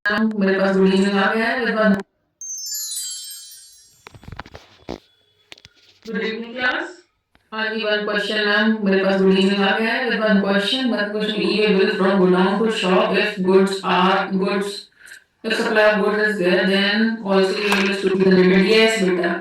मेरे पास रीजनिंग आ गया है मेरे पास गुड इवनिंग क्लास हाँ जी वन क्वेश्चन मैम मेरे पास रीजनिंग आ गया है मेरे पास one question e bill from godown to shop if goods if supply of goods is there then also you will to be generated yes बेटा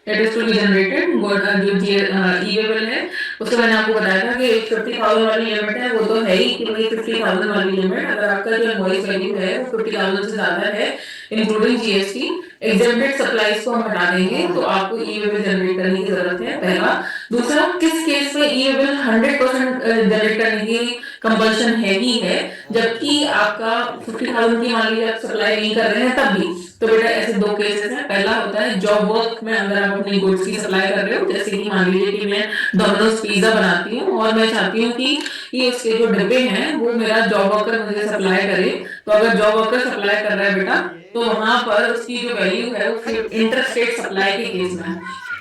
it is to be generated जो e way bill है उससे मैंने आपको बताया था कि 50,000 वाली लिमिट है वो तो है ही कि भाई 50,000 वाली लिमिट अगर आपका जो इनवॉइस वैल्यू है वो 50,000 से ज्यादा है इंक्लूडिंग जीएसटी एग्जेम्प्टेड सप्लाईज को हम हटा देंगे तो आपको ई-वे-बिल जनरेट करने की जरूरत है पहला दूसरा किस केस में ई-वे-बिल 100% जनरेट करने की कंपल्शन है ही है जबकि आपका 50,000 की मान लीजिए आप सप्लाई नहीं कर रहे हैं तब भी तो बेटा ऐसे दो केसेस हैं पहला होता है जॉब वर्क में अगर आप अपनी गुड्स की सप्लाई कर रहे हो जैसे कि मान लीजिए कि मैं डोमिनोज पिज्जा बनाती हूँ और मैं चाहती हूँ कि ये उसके जो डब्बे हैं वो मेरा जॉब वर्कर मुझे सप्लाई करे तो अगर जॉब वर्कर सप्लाई कर रहा है बेटा तो वहां पर उसकी जो वैल्यू है वो इंटर स्टेट सप्लाई के केस में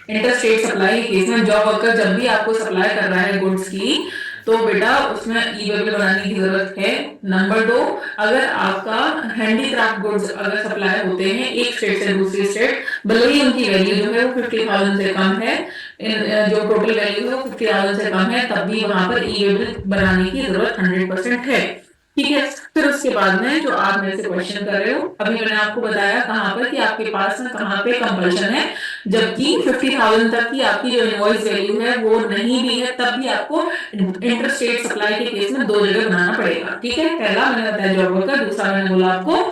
इंटर स्टेट सप्लाई के केस में जॉब वर्कर जब भी आपको सप्लाई कर रहा है गुड्स की तो बेटा उसमें ई-वे-बिल बनाने की जरूरत है नंबर 2 अगर आपका हैंडीक्राफ्ट गुड्स अगर सप्लाई होते हैं एक स्टेट से दूसरी स्टेट भले ही उनकी वैल्यू जो है वो 50,000 से कम है जो टोटल वैल्यू है वो 50,000 से कम है तब भी वहां पर ई-वे-बिल बनाने की जरूरत 100% है ठीक है फिर उसके बाद में जो आप मेरे से क्वेश्चन कर रहे हो अभी मैंने आपको बताया कहाँ पर कि आपके पास में कहाँ पे कंपल्शन है जबकि 50,000 तक की आपकी जो इनवॉइस वैल्यू है वो नहीं भी है तब भी आपको इंटर स्टेट सप्लाई के केस में दो जगह बनाना पड़ेगा ठीक है पहला मैंने बताया जॉब वर्कर दूसरा मैंने बोला आपको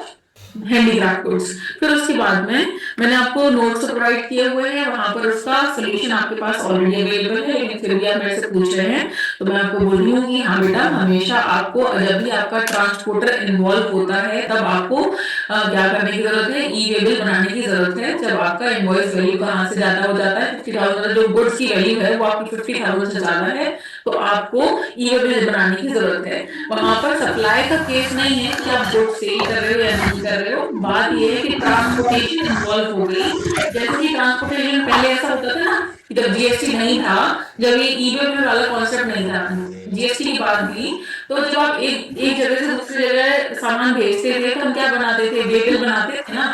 हैंडीक्राफ्ट गुड्स फिर उसके बाद में मैंने आपको नोट्स प्रोवाइड किए हुए हैं वहां पर उसका सोल्यूशन आपके पास ऑलरेडी अवेलेबल है लेकिन फिर भी आप मेरे से पूछ रहे हैं तो मैं आपको बोल रही हूँ कि हाँ बेटा हमेशा आपको जब भी आपका ट्रांसपोर्टर इन्वॉल्व होता है तब आपको क्या करने की जरूरत है ई-वे-बिल बनाने की जरूरत है जब आपका इनवॉइस वैल्यू कहाँ से ज्यादा हो जाता है 50,000 जो गुड्स की वैल्यू है वो आपकी 50,000 से ज्यादा है तो आपको ई-वे-बिल बनाने की जरूरत है वहां पर सप्लाई का केस नहीं है कि आप गुड्स सेल कर रहे हो या नहीं कर रहे हो बात ये है कि ट्रांसपोर्टेशन इन्वॉल्व हो गई जैसे कि ट्रांसपोर्टेशन पहले ऐसा होता था ना जब जीएसटी नहीं था जब ये ई-वे-बिल वाला कॉन्सेप्ट नहीं था जीएसटी की बात थी तो जब आप एक जगह से दूसरी जगह सामान भेजते थे तो हम क्या बनाते थे वे बिल बनाते थे ना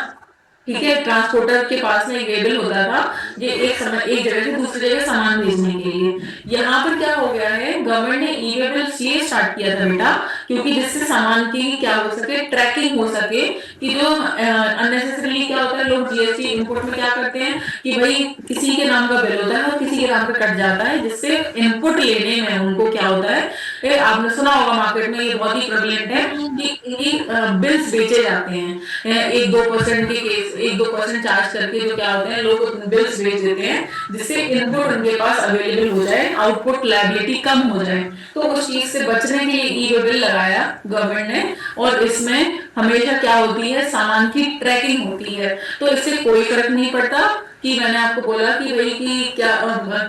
ठीक है ट्रांसपोर्टर के पास में एक वेबल होता था ये एक जगह से दूसरी जगह सामान भेजने के लिए यहाँ पर क्या हो गया है गवर्नमेंट ने ई वेबल इसलिए स्टार्ट किया था बेटा क्योंकि जिससे सामान की क्या हो सके ट्रैकिंग हो सके कि जो अननेसेसरीली क्या होता है लोग जीएसटी इनपुट में क्या करते हैं कि भाई किसी के नाम का बिल होता है और किसी के नाम पे कट जाता है जिससे इनपुट लेने में उनको क्या होता है आपने सुना होगा मार्केट में ये बहुत ही प्रेवलेंट है कि बिल्स बेचे जाते हैं 1-2% के केस 1-2% चार्ज करके जो क्या होते हैं लोग बिल्स बेच देते हैं जिससे इनपुट उनके पास अवेलेबल हो जाए आउटपुट लायबिलिटी कम हो जाए तो उस चीज से बचने के लिए ई-वे-बिल लगाया गवर्नमेंट ने और इसमें हमेशा क्या होती है सामान की ट्रैकिंग होती है तो इससे कोई फर्क नहीं पड़ता कि मैंने आपको बोला कि भाई कि क्या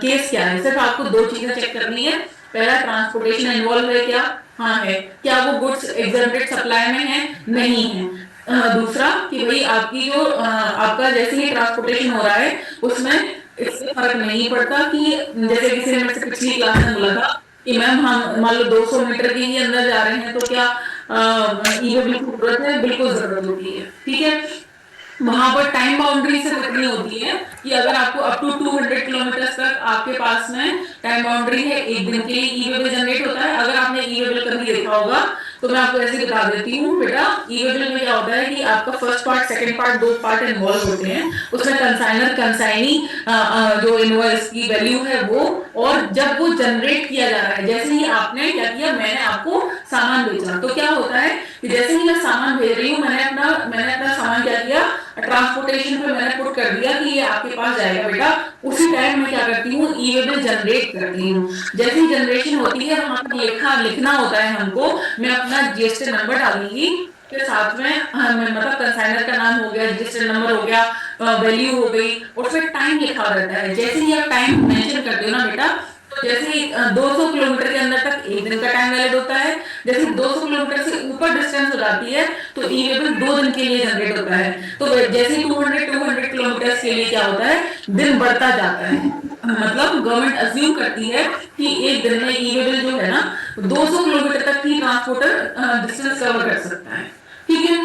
केस क्या है सिर्फ आपको दो चीजें चेक करनी है पहला ट्रांसपोर्टेशन इन्वॉल्व है क्या हाँ है क्या वो गुड्स एग्जेम्प्टेड सप्लाई में है नहीं है दूसरा कि भाई आपकी जो आपका जैसे ही ट्रांसपोर्टेशन हो रहा है उसमें इससे फर्क नहीं पड़ता कि जैसे किसी ने मेरे से पिछली क्लास में बोला था कि मैम हम मान लो 200 मीटर के ही अंदर जा रहे हैं तो क्या ई-वे-बिल की जरूरत है बिल्कुल जरूरत होती है ठीक है वहां पर टाइम बाउंड्री से कितनी होती है कि अगर आपको अप टू 200 किलोमीटर तक आपके पास में टाइम बाउंड्री है एक दिन के लिए ई-वे-बिल जनरेट होता है अगर आपने ई-वे-बिल कभी देखा होगा तो मैं आपको ऐसे बता देती हूँ बेटा ई-वे-बिल में क्या होता है कि आपका फर्स्ट पार्ट सेकंड पार्ट दो पार्ट इन्वॉल्व होते हैं उसमें कंसाइनर कंसाइनी जो इनवॉइस की वैल्यू है वो और जब वो जनरेट किया जा रहा है जैसे ही आपने क्या किया मैंने आपको सामान भेजा तो क्या होता है कि जैसे ही मैं सामान भेज रही हूँ मैंने अपना सामान क्या किया ट्रांसपोर्टेशन पे मैंने पुट कर दिया कि ये आपके पास जाएगा बेटा उसी टाइम मैं क्या करती हूँ ई-वे-बिल जनरेट करती हूँ जैसे ही जनरेशन होती है वहां पर लिखना होता है हमको मैं अपना जीएसटी नंबर डालूंगी के साथ में मतलब कंसाइनर का नाम हो गया रजिस्टर नंबर हो गया वैल्यू हो गई और फिर टाइम लिखा रहता है जैसे ही आप टाइम मेंशन करते हो ना बेटा तो जैसे 200 किलोमीटर के अंदर तक एक दिन का टाइम वैलिड होता है जैसे 200 किलोमीटर से ऊपर डिस्टेंस हो जाती है तो ई-वे-बिल 2 दिन के लिए जनरेट होता है तो जैसे 200 किलोमीटर के लिए क्या होता है दिन बढ़ता जाता है मतलब गवर्नमेंट अज्यूम करती है कि एक दिन में ई-वे-बिल जो है ना 200 किलोमीटर तक की ट्रांसपोर्टर डिस्टेंस कवर कर सकता है ठीक है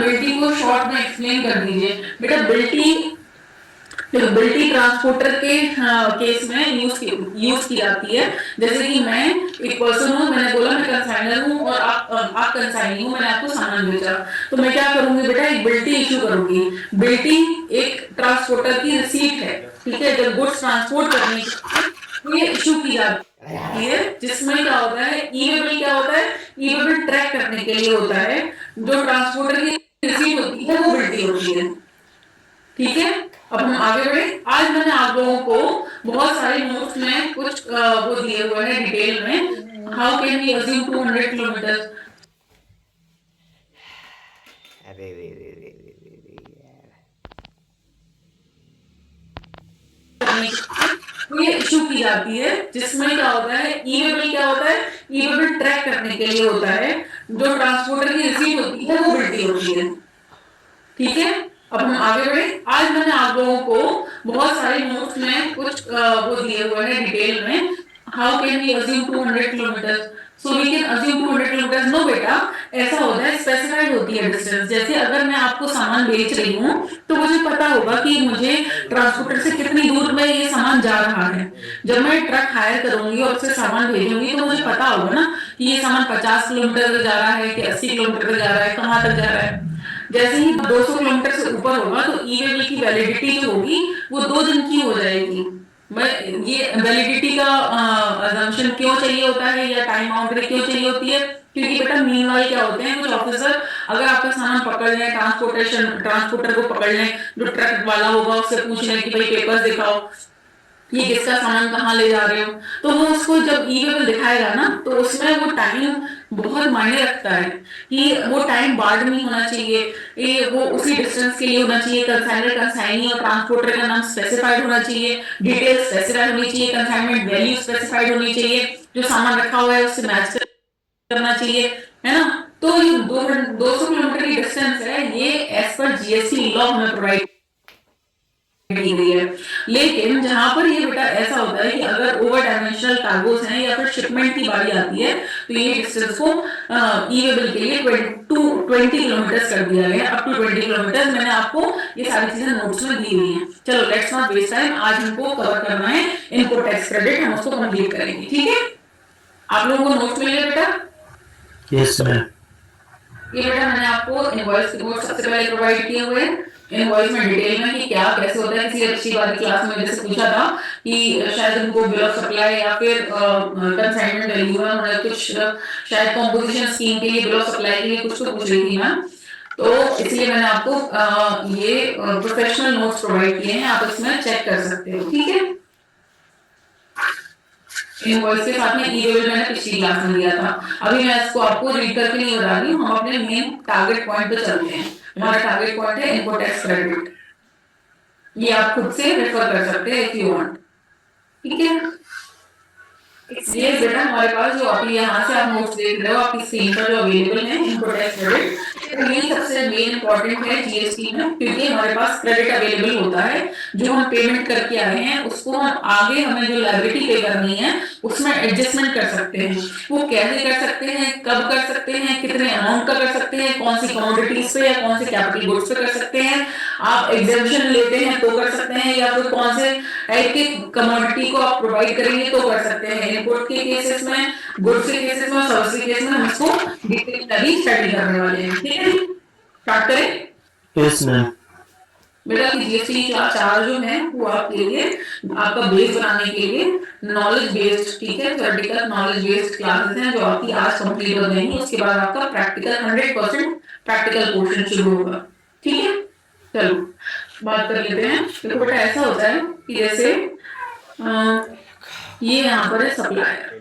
बिल्टी को शॉर्ट में एक्सप्लेन कर दीजिए बेटा। बिल्टी ट्रांसपोर्टर के केस में यूज की जाती है। जैसे कि मैं एक पर्सन हूँ, मैंने बोला मैं कंसाइनर हूँ और आप कंसाइनी हो, मैंने आपको सामान बेचा, तो मैं क्या करूंगी बेटा, एक बिल्टी इशू करूंगी। बिल्टी एक ट्रांसपोर्टर की रिसीट है, ठीक है, जब गुड्स ट्रांसपोर्ट करने के ये इशू की जाती है, जिसमें क्या होता है, ई वे बिल क्या होता है, ई वे बिल ट्रैक करने के लिए होता है। जो ट्रांसपोर्टर की रिसीट होती है वो बिल्टी होती है, ठीक है। अब हम आगे बढ़े। आज मैंने आप लोगों को बहुत सारे नोट्स में कुछ वो दिए हुए हैं डिटेल में। How can we assume 200 kilometre. ये इशू की जाती है, जिसमें क्या होता है, ई वे बिल क्या होता है, ई वे बिल ट्रैक करने के लिए होता है। जो ट्रांसपोर्टर की रिसीट होती है वो बिल्टी होती है, ठीक है। अब हम आगे बढ़े। आज मैंने आप लोगों को बहुत सारे नोट्स में कुछ वो दिए हुए हैं डिटेल में। How can we assume 200 kilometre, so we can assume 200 kilometre. No बेटा, ऐसा होता है, स्पेसिफाइड होती है डिस्टेंस। जैसे अगर मैं आपको सामान बेच रही हूँ तो मुझे पता होगा कि मुझे ट्रांसपोर्टर से कितनी दूर में ये सामान जा रहा है। जब मैं ट्रक हायर करूंगी और उससे सामान भेजूंगी तो मुझे पता होगा ना कि ये सामान 50 किलोमीटर तक जा रहा है कि 80 किलोमीटर तक जा रहा है, कहाँ तक जा रहा है। जैसे ही 200 किलोमीटर से ऊपर होगा तो ई वे बिल की वैलिडिटी जो होगी वो 2 दिन की हो जाएगी। मैं ये वैलिडिटी का अजम्पशन क्यों चाहिए होता है या टाइम बाउंड्री क्यों चाहिए होती है, क्योंकि बेटा मीनवाइल क्या होते हैं, कुछ ऑफिसर अगर आपका सामान पकड़ लें, ट्रांसपोर्टर को पकड़ लें, जो ट्रक वाला होगा उससे पूछ लें कि भाई पेपर्स दिखाओ, ये किसका सामान कहाँ ले जा रहे हो, तो वो उसको जब ई वे बिल दिखाएगा ना तो उसमें वो टाइम बहुत मायने रखता है कि वो टाइम बार्ड नहीं होना चाहिए, ये वो उसी डिस्टेंस के लिए होना चाहिए। कंसाइनर, कंसाइनी और ट्रांसपोर्टर का नाम स्पेसिफाइड होना चाहिए, डिटेल स्पेसिफाइड होनी चाहिए, कंसाइनमेंट वैल्यू स्पेसिफाइड होनी चाहिए, जो सामान रखा हुआ है उससे मैच करना चाहिए, है ना। तो ये 200 किलोमीटर की डिस्टेंस है, ये एज पर जीएसटी लॉ हमें प्रोवाइड की गई है। लेकिन जहां पर ये बेटा ऐसा होता है कि अगर ओवर डायमेंशनल कार्गोस हैं या फिर शिपमेंट की बारी आती है तो ये डिस्टेंस को ई वे बिल के लिए 20 किलोमीटर कर दिया गया, अप टू 20 किलोमीटर। मैंने आपको ये सारी चीजें नोट्स में दी हुई हैं। चलो लेट्स नॉट वेस्ट टाइम, आज हमको कवर करना है इनपुट टैक्स क्रेडिट, हम उसको कंप्लीट करेंगे, ठीक है। आप लोगों को नोट्स मिल गए बेटा? Yes ma'am. ये बेटा मैंने आपको इनवॉइस के नोट सबसे पहले प्रोवाइड किए हुए हैं। इनवॉइस में डिटेल में कि क्या कैसे होता है, किसी अच्छी बात क्लास में जैसे पूछा था कि शायद उनको बिल ऑफ सप्लाई या फिर कंसाइनमेंट वैल्यू में उन्होंने कुछ शायद कॉम्पोजिशन स्कीम के लिए, बिल ऑफ सप्लाई के लिए कुछ तो पूछ रही थी मैम, तो इसलिए मैंने आपको ये प्रोफेशनल नोट्स प्रोवाइड किए हैं, आप इसमें चेक कर सकते हो, ठीक है। इनवॉइस के साथ में ई वे बिल मैंने पिछली क्लास में दिया था। अभी मैं इसको आपको रीड करके नहीं बता रही हूँ, हम अपने मेन टारगेट पॉइंट पे चलते हैं। हमारा टारगेट पॉइंट है इनपुट टैक्स क्रेडिट, ये आप खुद से रेफर कर सकते हैं इफ यू वांट, ठीक है। ये बेटा हमारे पास जो अभी यहाँ से आप नोट्स देख रहे हो आपकी स्क्रीन पर जो अवेलेबल है इनपुट टैक्स क्रेडिट, तो ये सबसे मेन इंपॉर्टेंट है जीएसटी में, क्योंकि हमारे पास क्रेडिट अवेलेबल होता है जो हम पेमेंट करके आए हैं उसको हम आगे हमें जो लायबिलिटी पे करनी है उसमें एडजस्टमेंट कर सकते हैं। वो कैसे कर सकते हैं, कब कर सकते हैं, कितने अमाउंट का कर सकते हैं, कौन सी कमोडिटीज पे या कौन से कैपिटल गुड्स पे कर सकते हैं, आप एग्जेम्पशन लेते हैं तो कर सकते हैं, या फिर कौन से टाइप की कमोडिटी को आप प्रोवाइड करेंगे तो कर सकते हैं। इनपुट के केसेस में, गुड्स के केसेस में, सर्विस के केस में हम इसको डिटेल स्टडी करने वाले हैं, ठीक है। स्टार्ट करें? Yes ma'am. बेटा जीएसटी चार जो है वो आपके लिए आपका बेस बनाने के लिए नॉलेज बेस्ड, ठीक है, थ्योरेटिकल नॉलेज बेस्ड क्लासेस हैं जो आपकी आज कंप्लीट हो जाएंगी। उसके बाद आपका प्रैक्टिकल 100% प्रैक्टिकल पोर्शन शुरू होगा, ठीक है। चलो बात कर लेते हैं। देखो बेटा ऐसा होता है कि जैसे ये यहाँ पर है सप्लायर,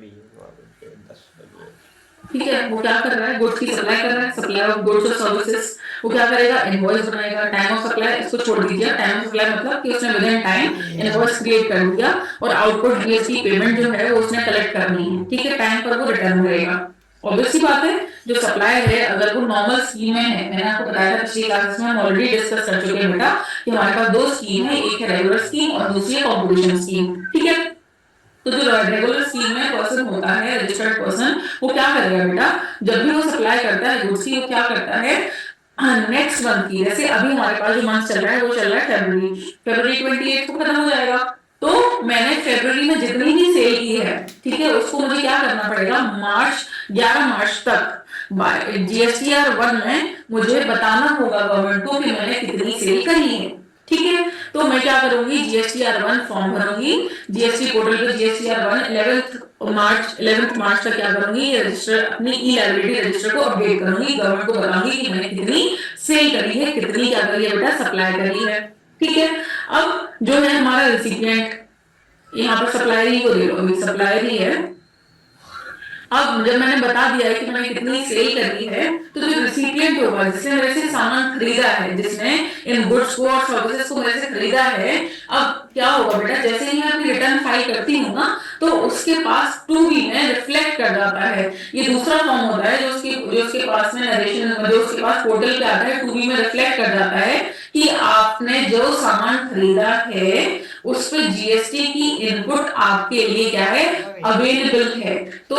ठीक है, वो क्या कर रहा है, गुड्स की सप्लाई कर रहा है, सप्लाई ऑफ गुड्स और सर्विसेज। वो क्या करेगा, इनवॉइस बनाएगा। टाइम ऑफ सप्लाई इसको छोड़ दीजिए, टाइम ऑफ सप्लाई मतलब कि उसने with in time invoice create कर दिया और आउटपुट जीएसटी पेमेंट जो है वो उसने कलेक्ट करनी है, ठीक है, टाइम पर वो रिटर्न करेगा। ऑब्वियस सी बात है, जो सप्लाई है अगर वो नॉर्मल स्कीम में है, मैंने आपको बताया था पिछली क्लास में, हम ऑलरेडी डिस्कस कर चुके हैं बेटा कि हमारे पास 2 स्कीम है, एक है रेगुलर स्कीम और दूसरी है कॉम्पोजिशन स्कीम, ठीक है। तो जो रेगुलर स्कीम में पर्सन होता है, रजिस्टर्ड पर्सन, वो क्या करेगा बेटा, जब भी वो सप्लाई करता है गुड्स की, वो क्या करता है, नेक्स्ट मंथ की, जैसे अभी हमारे पास जो मंथ चल रहा है वो चल रहा है फरवरी, फरवरी 28 को खत्म हो जाएगा। तो मैंने फरवरी में जितनी भी सेल की है, ठीक है, उसको मुझे क्या करना पड़ेगा, मार्च 11 मार्च तक जीएसटीआर 1 में मुझे बताना होगा गवर्नमेंट को कि मैंने कितनी सेल करी है। ठीक है, तो मैं क्या करूंगी, जीएसटीआर 1 फॉर्म भरूंगी जीएसटी पोर्टल पे, जीएसटीआर 1 11 मार्च तक क्या करूंगी, रजिस्टर अपनी ई लाइबिलिटी रजिस्टर को अपडेट करूंगी, गवर्नमेंट को बताऊंगी कि मैंने कितनी सेल करी है, कितनी क्या करी है बेटा, सप्लाई करी है। ठीक है, अब जो है हमारा रिसिपिएंट, यहाँ पर सप्लायर ही को दे लो, अभी सप्लायर ही है। अब जब मैंने बता दिया है कि मैंने कितनी सेल करी है, तो जो रिसिपिएंट होगा, जिसने मेरे से सामान खरीदा है, जिसने इन गुड्स को और सर्विसेज को मेरे से खरीदा है, अब क्या होगा बेटा, जैसे ही मैं अपनी रिटर्न फाइल करती हूँ ना, तो उसके पास 2B में रिफ्लेक्ट कर जाता है। ये दूसरा फॉर्म होता है जो उसके पास में नरेशन, जो उसके पास पोर्टल पे आता है, 2B में रिफ्लेक्ट कर जाता है कि आपने जो सामान खरीदा है उस पे जीएसटी की इनपुट आपके लिए क्या है, अवेलेबल है। तो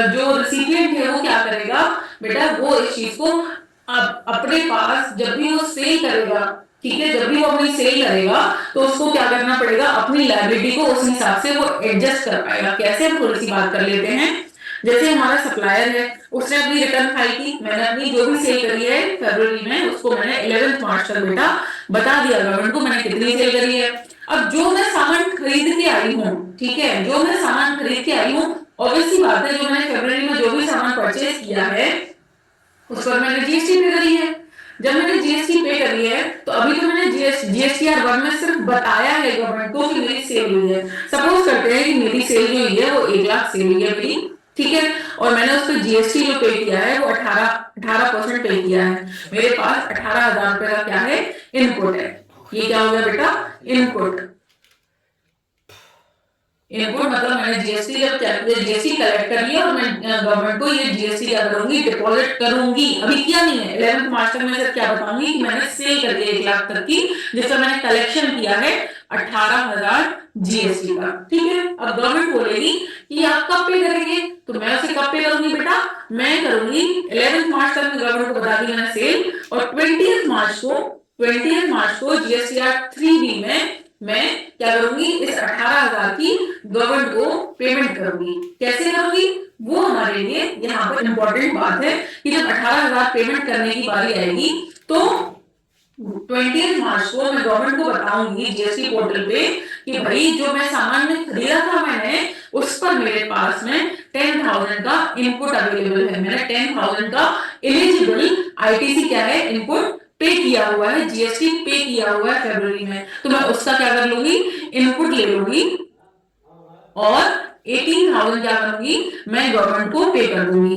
जो रिसिपिएंट है वो क्या करेगा बेटा, वो इस चीज को अपने पास जब भी वो सेल करेगा, ठीक है, जब भी वो अपनी सेल करेगा तो उसको क्या करना पड़ेगा, अपनी लायबिलिटी को उस हिसाब से वो एडजस्ट कर पाएगा। कैसे, हम थोड़ी सी बात कर लेते हैं। जैसे हमारा सप्लायर है, उसने अपनी रिटर्न फाइल की, मैंने अपनी जो भी सेल करी है फरवरी में, उसको मैंने 11 मार्च तक बेटा बता दिया गवर्नमेंट को मैंने कितनी सेल करी है। अब जो मैं सामान खरीद के आई हूँ, ठीक है, जो मैं सामान खरीद के आई हूँ, ऑब्वियसली बात है, जो मैंने फरवरी में जो भी सामान परचेज किया है उस पर मैंने जीएसटी पे करी है। जब मैंने जीएसटी पे करी है तो अभी तो मैंने जीएसटीआर 1 में सिर्फ बताया है गवर्नमेंट को कि मेरी सेल हुई है। सपोज करते हैं कि मेरी सेल जो हुई है वो 1 लाख सेल हुई है मेरी, ठीक है, और मैंने उस पर जीएसटी जो पे किया है वो 18% पे किया है। मेरे पास 18,000 रुपए का क्या है, इनपुट है। ये क्या हो गया बेटा, इनपुट। इनपुट मतलब मैंने जीएसटी जीएसटी कलेक्ट कर लिया और मैं गवर्नमेंट को ये जीएसटी क्या करूंगी, डिपॉजिट करूंगी। अभी किया नहीं है, 11 मार्च तक मैं सिर्फ क्या बताऊंगी कि मैंने सेल कर दिया 1 लाख तक की, जिसका मैंने कलेक्शन किया है 18,000 जीएसटी का। ठीक है, अब गवर्नमेंट बोलेगी कि आप कब पे करेंगे, तो मैं उसे कब पे करूंगी बेटा, मैं करूंगी 11 मार्च तक मैं गवर्नमेंट को बता दी मैंने सेल, और 20 मार्च को जीएसटीआर 3B में मैं क्या करूंगी, इस 18,000 की गवर्नमेंट को पेमेंट करूंगी। कैसे करूंगी, वो हमारे लिए यहाँ पर इंपॉर्टेंट बात है कि जब 18,000 पेमेंट करने की बारी आएगी तो 20 मार्च को मैं गवर्नमेंट को बताऊंगी जीएसटी पोर्टल पे कि भाई जो मैं सामान में खरीदा था मैंने, उस पर मेरे पास में 10,000 का इनपुट अवेलेबल है। मैंने 10,000 का एलिजिबल आईटीसी क्या है, इनपुट पे किया हुआ है, जीएसटी पे किया हुआ है फरवरी में, तो मैं उसका क्या कर लूंगी, इनपुट ले लूंगी और 18,000 क्या करूंगी, मैं गवर्नमेंट को पे कर दूंगी।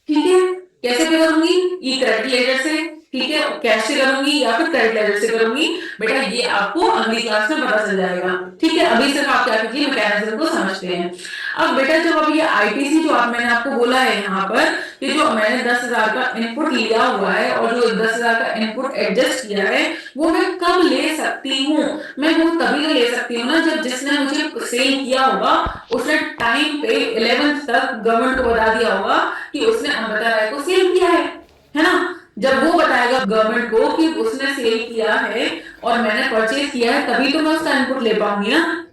ठीक है, कैसे पे करूंगी, ई क्रेडिट लेजर से, ठीक है, कैश से करूंगी या फिर क्रेडिट लेजर से करूंगी, बेटा ये आपको अगली क्लास में पता चल जाएगा। ठीक है, अभी सिर्फ आप क्या कीजिए, मैकेनिज्म को समझते हैं। अब बेटा जब अब ये आईटीसी जो मैंने आपको बोला है यहाँ पर कि जो मैंने 10,000 का इनपुट लिया हुआ है और जो 10,000 का इनपुट एडजस्ट किया है, वो मैं कब ले सकती हूँ, मैं वो तभी ले सकती हूँ ना जब जिसने मुझे सेल किया होगा उसने टाइम पे 11th तक गवर्नमेंट को बता दिया होगा कि उसने अमृता राय को सेल किया है ना। जब वो बताएगा गवर्नमेंट को कि उसने सेल किया है और मैंने परचेज किया है, तभी तो मैं उसका इनपुट ले पाऊंगी ना।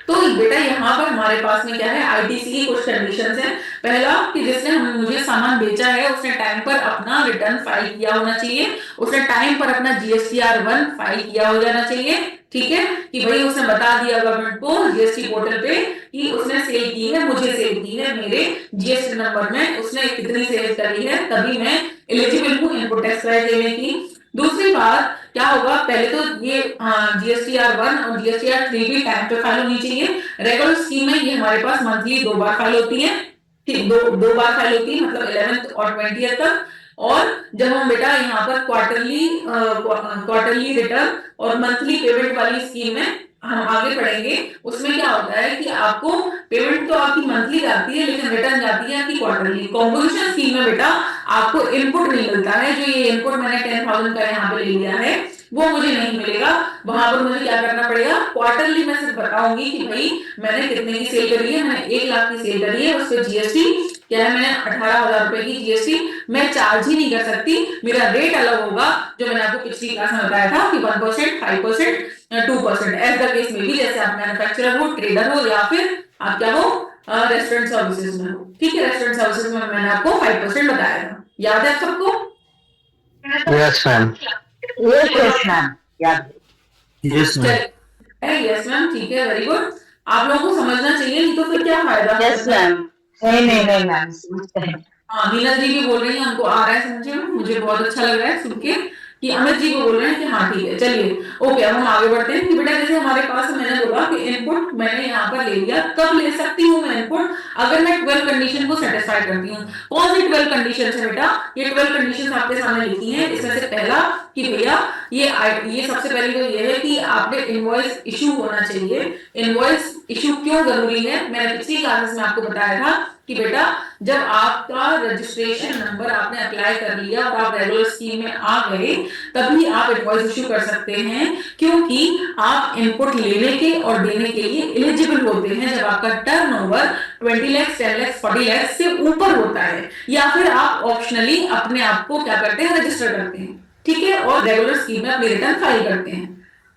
तो बेटा यहाँ पर हमारे पास में क्या है, आईटीसी की कुछ कंडीशंस हैं। पहला कि जिसने मुझे सामान बेचा है उसने टाइम पर अपना रिटर्न फाइल किया होना चाहिए, उसने टाइम पर अपना जीएसटीआर 1 फाइल किया हो जाना चाहिए। ठीक है, कि भाई उसने बता दिया गवर्नमेंट को जीएसटी पोर्टल पे कि उसने सेल की है, मुझे सेल की है, मेरे जीएसटी नंबर में उसने कितनी सेल करी है, तभी मैं एलिजिबल हूँ इनपुट टैक्स क्रेडिट लेने की। दूसरी बात क्या होगा, पहले तो ये जीएसटीआर 1 और जीएसटीआर 3 भी टाइम पे फाइल होनी चाहिए। रेगुलर स्कीम में ये हमारे पास मंथली 2 बार फाइल होती है, ठीक, दो बार फाइल होती है, मतलब 11th और 20th तक। और जब हम बेटा यहाँ पर क्वार्टरली रिटर्न और मंथली पेमेंट वाली स्कीम में हम आगे पढ़ेंगे, उसमें क्या होता है कि आपको पेमेंट तो आपकी मंथली जाती है लेकिन रिटर्न जाती है आपकी क्वार्टरली। कॉम्पोजिशन स्कीम में बेटा आपको इनपुट नहीं मिलता है, जो ये इनपुट मैंने 10,000 का यहाँ पे ले लिया है वो मुझे नहीं मिलेगा, वहां पर मुझे क्या करना पड़ेगा, क्वार्टरली मैं सिर्फ बताऊंगी कि भाई मैंने कितने की सेल करी है, मैंने 1 लाख की सेल करी है, उस पर जीएसटी क्या है, मैंने 18,000 रुपए की जीएसटी मैं चार्ज ही नहीं कर सकती, मेरा रेट अलग होगा, जो मैंने आपको पिछली क्लास में बताया था कि 1%, 5%, 2%, एज द केस में भी, जैसे आप मैन्युफैक्चरर हो, ट्रेडर हो, या फिर आप क्या हो, रेस्टोरेंट सर्विसेज में हो। ठीक है, रेस्टोरेंट सर्विसेज में मैंने आपको 5% बताया था, याद है आप सबको? Yes, ma'am. Yes, yes, ma'am. Yeah. Yes, ma'am. Yes ma'am, ठीक है, वेरी गुड। आप लोगों को समझना चाहिए, नहीं तो फिर क्या फायदा। Yes, ma'am. नहीं, ma'am. समझते हैं। हाँ, मीना जी भी बोल रही हैं, उनको आ रहा है समझे में, मुझे बहुत अच्छा लग रहा है सुन के कि अमित जी को बोल रहे हैं कि हाँ ठीक है, चलिए ओके। अब हम आगे बढ़ते हैं कि बेटा जैसे हमारे पास मैंने बोला कि इनपुट मैंने यहाँ पर ले लिया, कब ले सकती हूँ मैं इनपुट, अगर मैं 12 कंडीशन को सेटिस्फाई करती हूँ। कौन सी 12 कंडीशन है बेटा, ये 12 कंडीशन आपके सामने लिखी है। इसमें से पहला कि भैया ये सबसे पहले तो ये है कि आपने इनवॉइस इशू होना चाहिए। इनवॉइस इशू क्यों जरूरी है, मैंने पिछली क्लासेस में आपको बताया था कि बेटा जब आपका रजिस्ट्रेशन नंबर आपने अप्लाई कर लिया और आप रेगुलर स्कीम में आ गए, तभी आप इनवॉइस इशू कर सकते हैं, क्योंकि आप इनपुट लेने के और देने के लिए एलिजिबल होते हैं जब आपका टर्नओवर 20 लाख, 10 लाख, 40 लाख से ऊपर होता है, या फिर आप ऑप्शनली अपने आप को क्या करते हैं, रजिस्टर करते हैं। ठीक है, और रेगुलर स्कीम में अपनी रिटर्न फाइल करते हैं,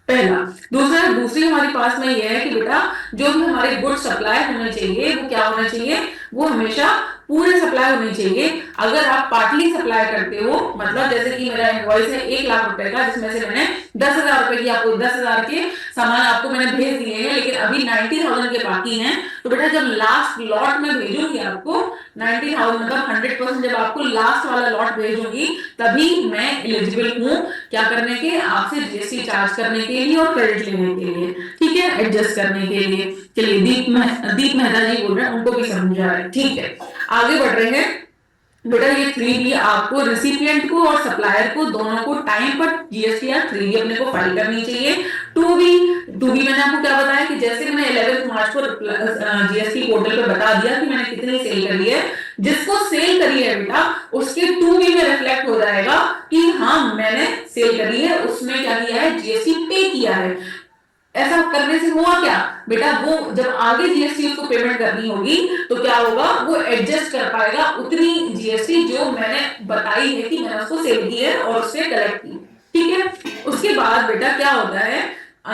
पहला। दूसरी हमारे पास में यह है कि बेटा जो भी हमारे गुड सप्लाई होने चाहिए वो क्या होना चाहिए, वो हमेशा पूरे सप्लाई होनी चाहिए। अगर आप पार्टली सप्लाई करते हो, मतलब जैसे कि मेरा इनवॉइस है 1 लाख रुपए का, जिसमें से मैंने 10,000 रुपए की आपको 10,000 के सामान आपको मैंने भेज दिए हैं, लेकिन अभी 90,000 के बाकी हैं, तो बेटा जब लास्ट लॉट में भेजूंगी आपको 90,000, मतलब 100% जब आपको लास्ट वाला लॉट भेजूंगी, तभी मैं एलिजिबल हूँ क्या करने के, आपसे जीएसटी चार्ज करने के लिए और क्रेडिट लेने के लिए। ठीक है, एडजस्ट करने के लिए। चलिए दीप मेहता जी बोल रहे हैं, उनको भी समझा है। ठीक है, आगे बढ़ रहे हैं। बेटा ये 3B आपको रिसिपिएंट को और सप्लायर को दोनों को टाइम पर जीएसटी या 3B अपने को फाइल करनी चाहिए। 2B मैंने आपको क्या बताया कि जैसे मैंने 11 मार्च को जीएसटी पोर्टल पे बता दिया कि मैंने कितनी सेल करी है, जिसको सेल करी है बेटा उसके 2B में रिफ्लेक्ट हो जाएगा कि हाँ मैंने सेल करी है, उसमें क्या किया है, जीएसटी पे किया है। ऐसा करने से हुआ क्या बेटा, वो जब आगे जीएसटी उसको पेमेंट करनी होगी तो क्या होगा, वो एडजस्ट कर पाएगा उतनी जीएसटी जो मैंने बताई है कि मैंने उसको सेल की है और उससे कलेक्ट की। ठीक है, उसके बाद बेटा क्या होता है,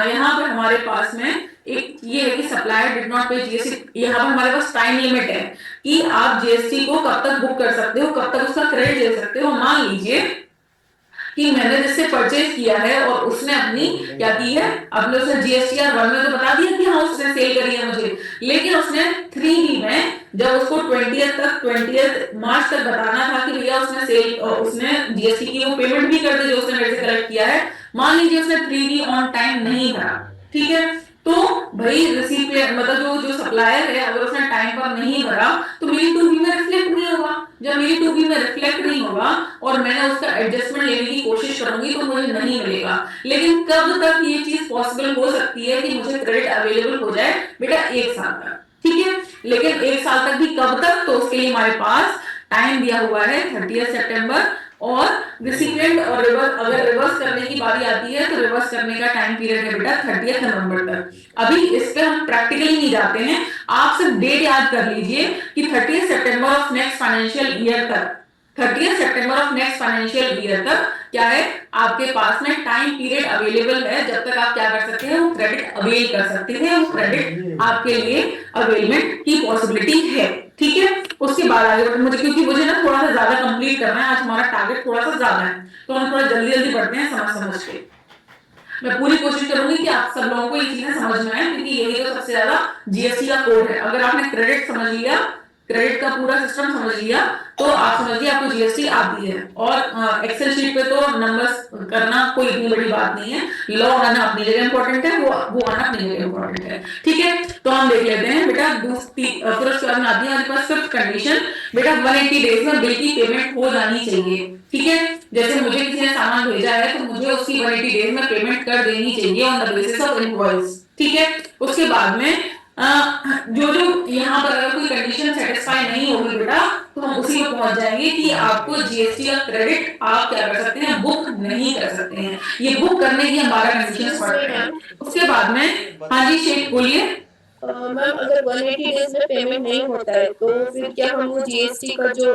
यहाँ पर हमारे पास में एक ये है कि सप्लायर डिड नॉट पे जीएसटी। यहाँ पर हमारे पास टाइम लिमिट है कि आप जीएसटी को कब तक बुक कर सकते हो, कब तक उसका क्रेडिट ले सकते हो। मान लीजिए कि मैंने जिससे परचेज किया है और उसने अपनी क्या की है, अपने उसने जीएसटीआर 1 में तो बता दिया कि हाँ उसने सेल करी है मुझे, लेकिन उसने 3B में जब उसको 20 मार्च तक बताना था कि भैया उसने सेल, उसने जीएसटी की वो पेमेंट भी कर दी जो उसने मेरे से कलेक्ट किया है, मान लीजिए उसने 3B ऑन टाइम नहीं भरा, ठीक है, तो भाई रिसिपिएंट मतलब जो सप्लायर है अगर उसने टाइम पर नहीं भरा तो मेरी 2B में रिफ्लेक्ट नहीं होगा। जब मेरी 2B में रिफ्लेक्ट नहीं होगा और मैंने उसका एडजस्टमेंट लेने की कोशिश करूंगी तो मुझे नहीं मिलेगा। लेकिन कब तक ये चीज पॉसिबल हो सकती है कि मुझे क्रेडिट अवेलेबल हो जाए बेटा, 1 साल तक। ठीक है, लेकिन 1 साल तक भी कब तक, तो उसके लिए हमारे पास टाइम दिया हुआ है 30 सितंबर, और रिसिपिएंट और अगर रिवर्स करने की बारी आती है तो रिवर्स करने का टाइम पीरियड है बेटा 30 नवंबर तक। अभी इस पे हम प्रैक्टिकली नहीं जाते हैं, आप सिर्फ डेट याद कर लीजिए कि 30 सितंबर ऑफ नेक्स्ट फाइनेंशियल ईयर तक, 30 सितंबर ऑफ नेक्स्ट फाइनेंशियल ईयर तक क्या है, आपके पास में टाइम पीरियड अवेलेबल है जब तक आप क्या कर सकते हैं, वो क्रेडिट अवेल कर सकते हैं, वो क्रेडिट आपके लिए अवेलमेंट की पॉसिबिलिटी है। ठीक है, उसके बाद आगे मुझे क्योंकि मुझे ना थोड़ा सा ज्यादा कंप्लीट करना है, आज हमारा टारगेट थोड़ा सा ज्यादा है, तो हम थोड़ा जल्दी जल्दी बढ़ते हैं समझ के। मैं पूरी कोशिश करूंगी कि आप सब लोगों को ये चीजें समझ में आए, क्योंकि यही तो सबसे ज्यादा जीएसटी का कोड है। अगर आपने क्रेडिट समझ लिया, क्रेडिट का पूरा सिस्टम समझ लिया, तो आप समझिए आपको जीएसटी आती है। और एक्सेल शीट पे तो नंबर्स करना कोई इतनी बड़ी बात नहीं है, लॉ आना अपनी जगह इंपॉर्टेंट है, वो आना अपनी जगह इंपॉर्टेंट है। ठीक है, तो हम देख लेते हैं बेटा फिर उसके बाद में आती है हमारे पास फिफ्थ कंडीशन, बेटा 180 डेज में बिल की पेमेंट हो जानी चाहिए। ठीक है, जैसे मुझे किसी ने सामान भेजा है तो मुझे उसकी 180 डेज में पेमेंट कर देनी चाहिए on the basis of invoice. ठीक है, उसके बाद में जो यहाँ पर अगर कोई कंडीशन सेटिस्फाई नहीं होगी बेटा, तो हम उसी में पहुंच जाएंगे कि आपको जीएसटी का क्रेडिट आप क्या कर सकते हैं, बुक नहीं कर सकते हैं। ये बुक करने की हमारा कंडीशन पड़ते हैं। उसके बाद में हाँ जी शेख बोलिए। मैम अगर 180 डेज में पेमेंट नहीं होता है तो फिर क्या हम वो जीएसटी का जो